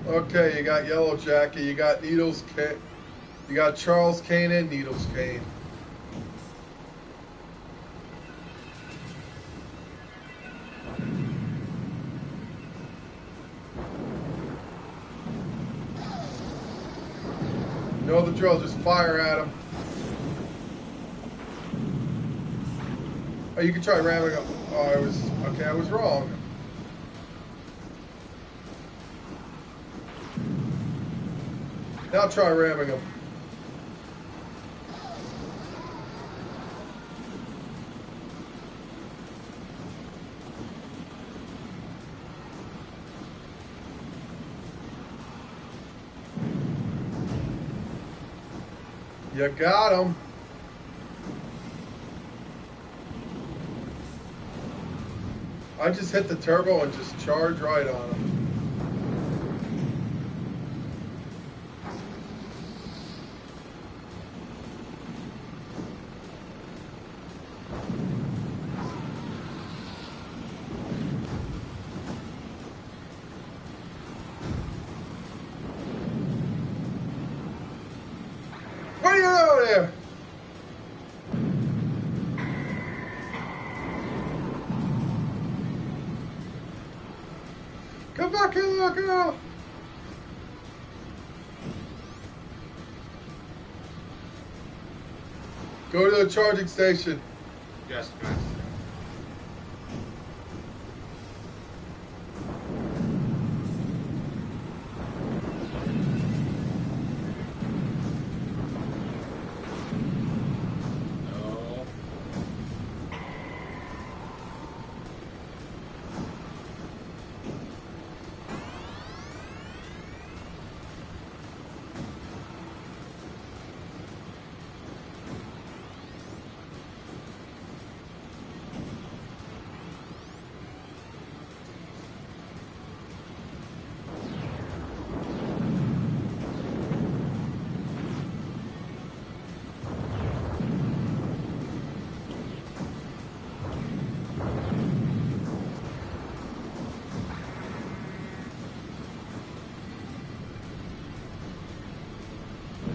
Okay, you got Yellow Jacket, you got Needles Kane, you got Charles Kane and Needles Kane. You know the drill, just fire at him. Oh, you can try ramming him. Oh, I was wrong. Now try ramming him. You got him. I just hit the turbo and just charge right on him. What are you doing there? Come back here, look out! Go to the charging station. Yes, guys.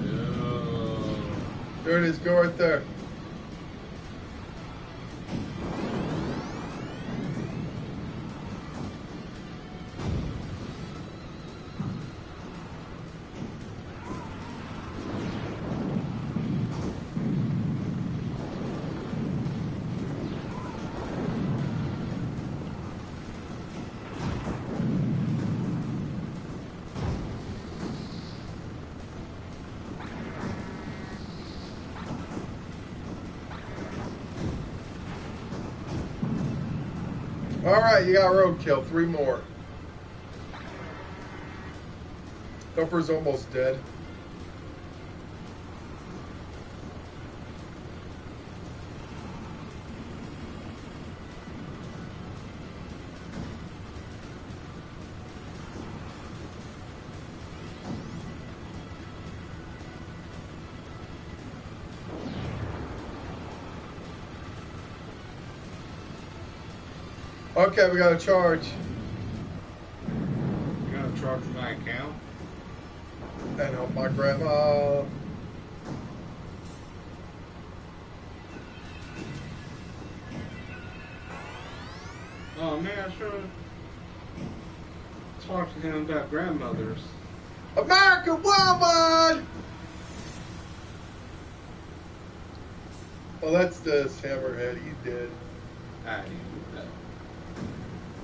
No. There it is, go right there. All right, you got roadkill. 3 more. Thumper's almost dead. 'Cause Okay, we got a charge. You're gonna charge my account? And help my grandma. Oh man, I should have talked to him about grandmothers. American woman! Well, that's the Hammerhead. He's dead. I didn't know.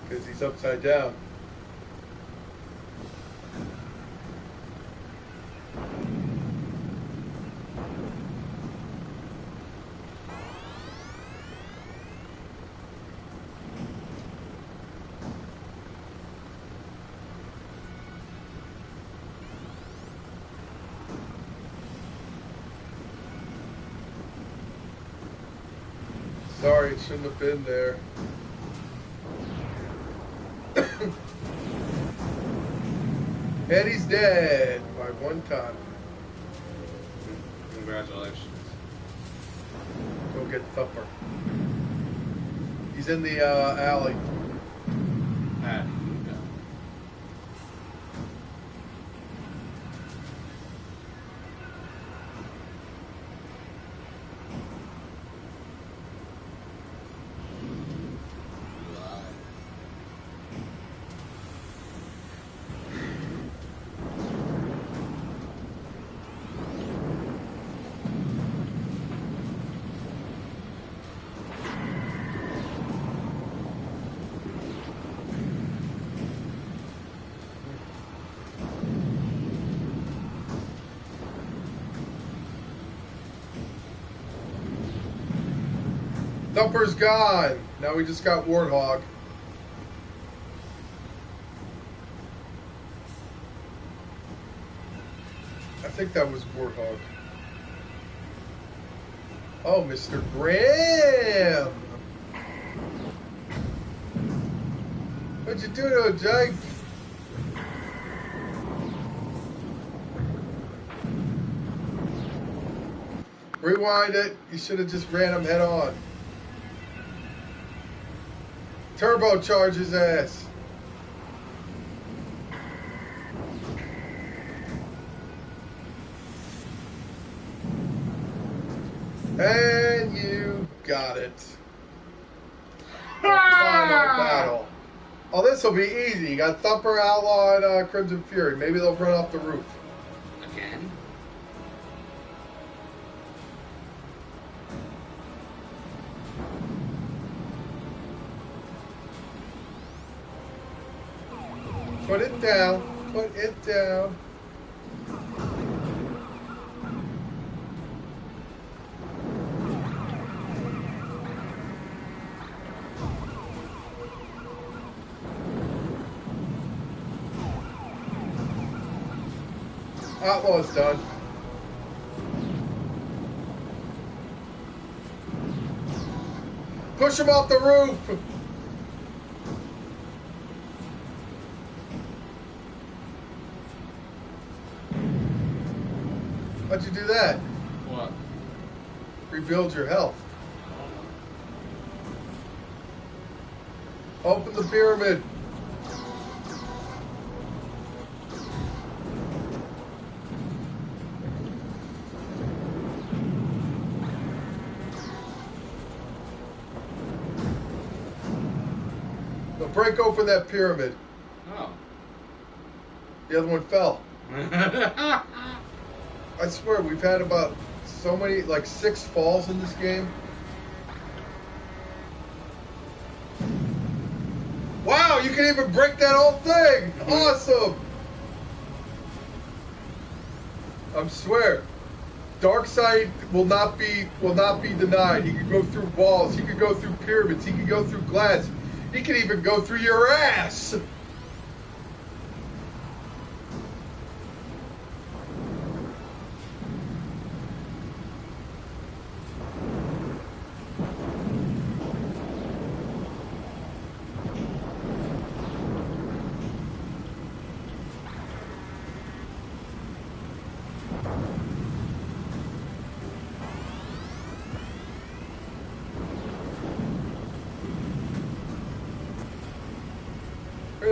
Because he's upside down. Sorry, it shouldn't have been there. Eddie's dead by one time. Congratulations. Go get Thumper. He's in the alley. I didn't know. Thumper's gone. Now we just got Warthog. I think that was Warthog. Oh, Mr. Graham. What'd you do to him, Jake? Rewind it. You should have just ran him head on. Turbocharge his ass. And you got it. Final battle. Oh, this will be easy. You got Thumper, Outlaw, and Crimson Fury. Maybe they'll run off the roof. Again? Put it down. Put it down. Outlaw's done. Push him off the roof. How'd you do that? What? Rebuild your health. Open the pyramid. Now break open that pyramid. Oh. The other one fell. I swear, we've had about so many, like 6 falls in this game. Wow, you can even break that whole thing! Awesome! I swear, Darkseid will not be denied. He can go through walls, he can go through pyramids, he can go through glass, he can even go through your ass!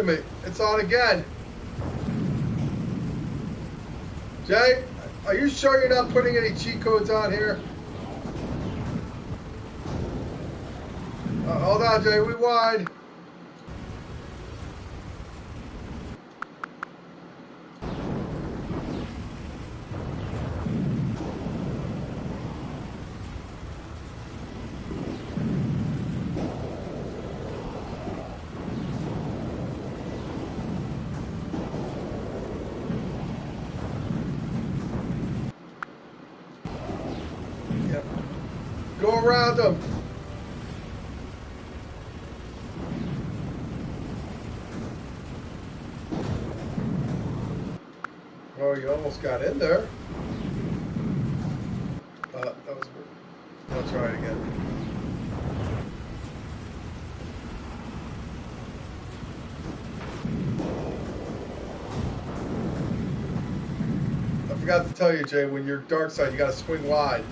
a minute. It's on again. Jay, are you sure you're not putting any cheat codes on here? Hold on, Jay. Rewind. Yep. Go around them. Oh, you almost got in there. That was weird. I'll try it again. I forgot to tell you, Jay, when you're dark side, you got to swing wide.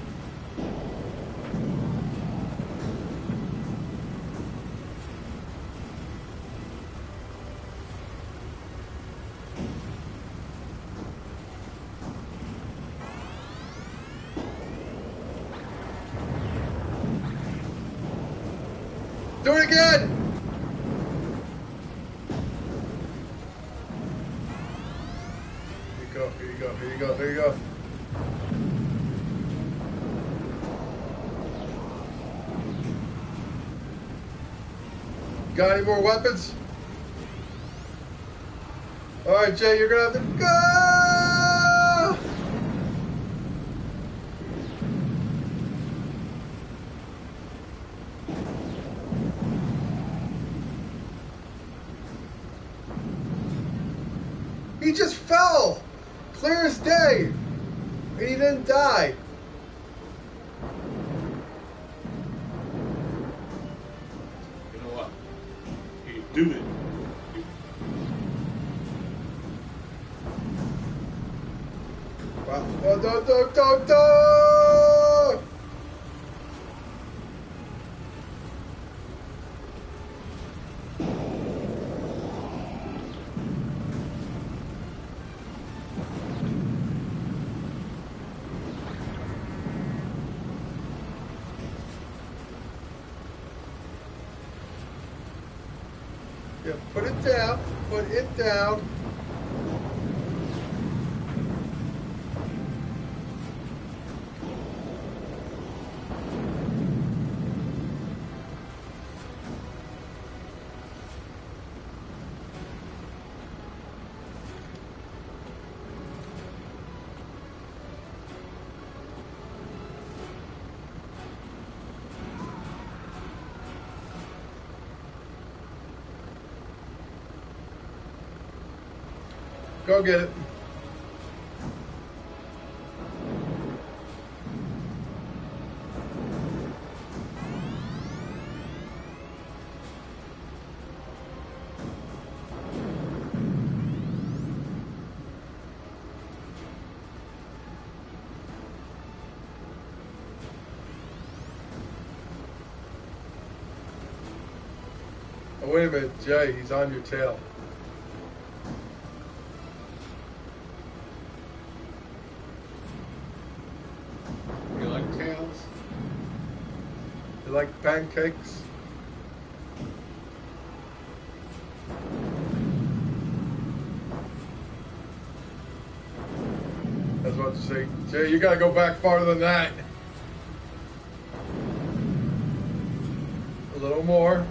Do it again! Here you go, here you go, here you go, here you go. Got any more weapons? Alright, Jay, you're gonna have to go! He just fell! Clear as day! And he didn't die. You know what? You do it. Wow. No! Yeah, put it down. Put it down. Go get it. Oh, wait a minute, Jay, he's on your tail. You like tails? You like pancakes? I was about to say, Jay, you gotta go back farther than that. A little more.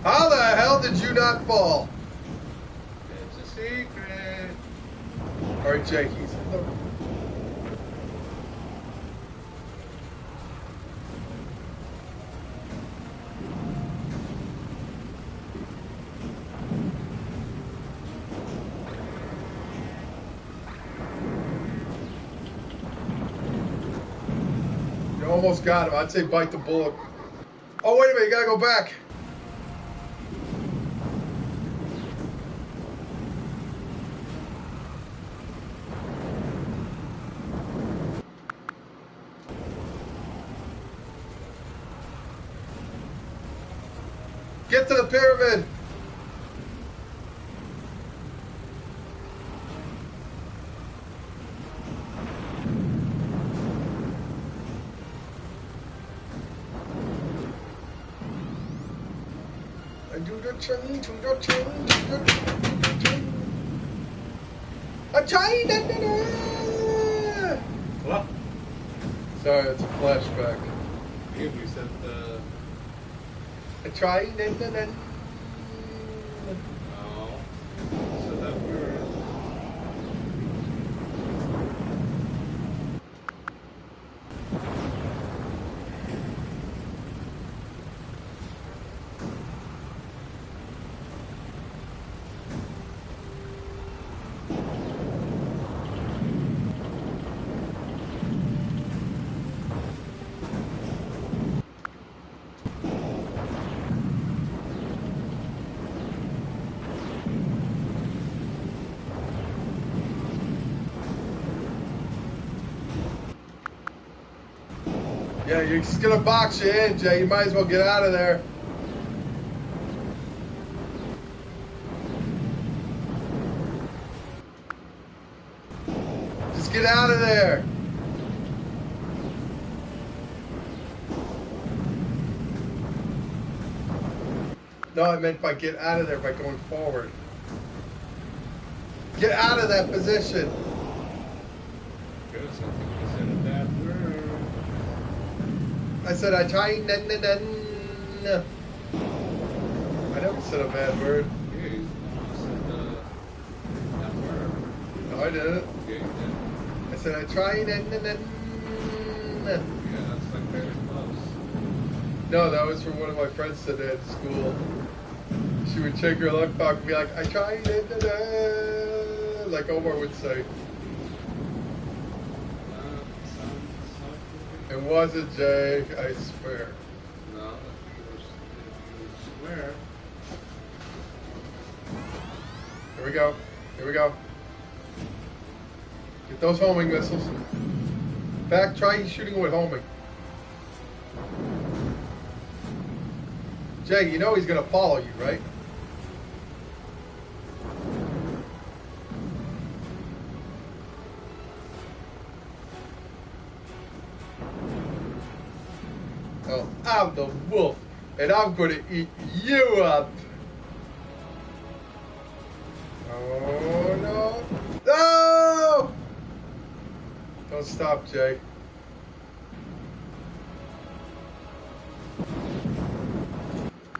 How the hell did you not fall? It's a secret. All right, Jay, he's in the... You almost got him. I'd say bite the bullet. Oh, wait a minute. You gotta go back. Get to the pyramid. do the chung, do the chung, do the chung, do the chung. A China. What? Sorry, it's a flashback. You said the. A China. No. So that word. Yeah, you're just gonna box you in, Jay. You might as well get out of there. Just get out of there. No, I meant by get out of there by going forward. Get out of that position. Because I think you said a bad word. I said I tried. I never said a bad word. Yeah, you said that word. No, I didn't. Yeah, you did. I said I tried. Yeah, that's like very close. No, that was from one of my friends today at school. She would check her lunchbox and be like, I tried. Like Omar would say. It wasn't Jay, I swear. No, you swear. Here we go. Here we go. Get those homing missiles. Back, try shooting with homing. Jay, you know he's going to follow you, right? Oh, I'm the wolf, and I'm going to eat you up. Oh, no. No! Don't stop, Jay.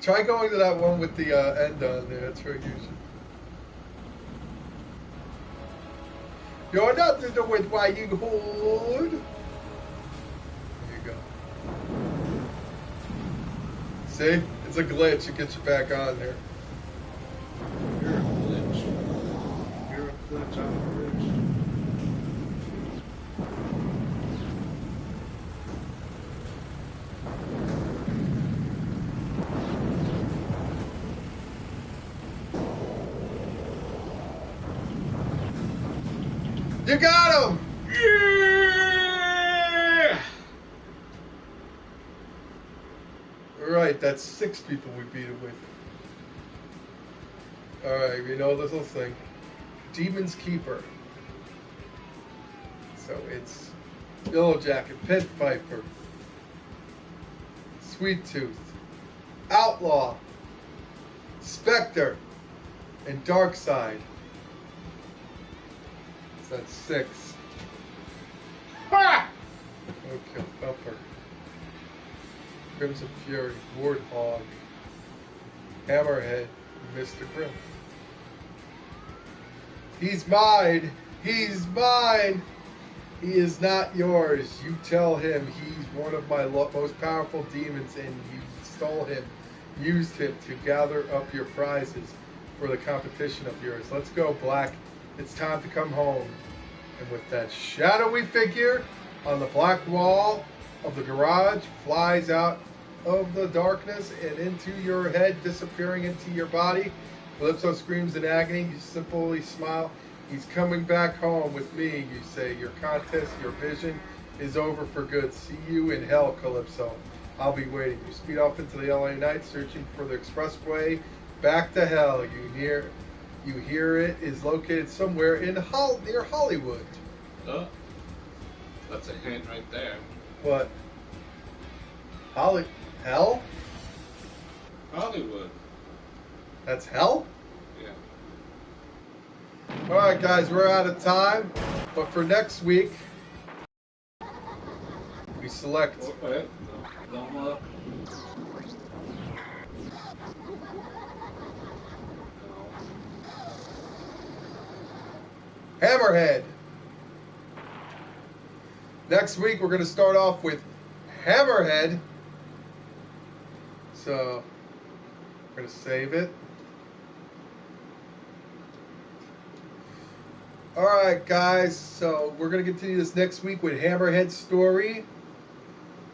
Try going to that one with the end on there. That's where you should. You're nothing to with Riding Hood. There you go. See? It's a glitch. It gets you back on there. You're a glitch. You're a glitch on the bridge. You got him! Yeah! Right, that's 6 people we beat it with. Alright, we know this little thing. Demon's Keeper. So it's Yellow Jacket, Pit Viper, Sweet Tooth, Outlaw, Spectre, and Darkside. So that's 6. Ha! Okay, Upper. Crimson Fury, Warthog, Hammerhead, and Mr. Grimm. He's mine! He's mine! He is not yours. You tell him he's one of my most powerful demons and you stole him, used him to gather up your prizes for the competition of yours. Let's go, Black. It's time to come home. And with that shadowy figure on the black wall of the garage flies out of the darkness and into your head, disappearing into your body. Calypso screams in agony. You simply smile. He's coming back home with me, you say. Your contest, your vision is over for good. See you in hell, Calypso. I'll be waiting. You speed off into the LA night, searching for the expressway back to hell. You hear it is located somewhere in near Hollywood. Oh, that's a hint right there. What? Hell? Hollywood. That's hell? Yeah. Alright guys, we're out of time. But for next week, we select Oh, wait. Don't look. No. Hammerhead. Next week, we're going to start off with Hammerhead. So, we're going to save it. Alright guys, so we're going to continue this next week with Hammerhead's story.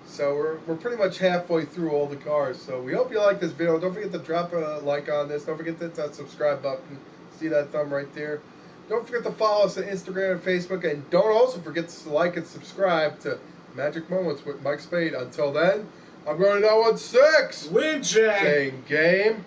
So we're pretty much halfway through all the cars. So we hope you like this video. Don't forget to drop a like on this. Don't forget to hit that subscribe button. See that thumb right there. Don't forget to follow us on Instagram and Facebook. And don't also forget to like and subscribe to Magic Moments with Mike Spade. Until then, I'm going to 016. Win, Jay. Saying game.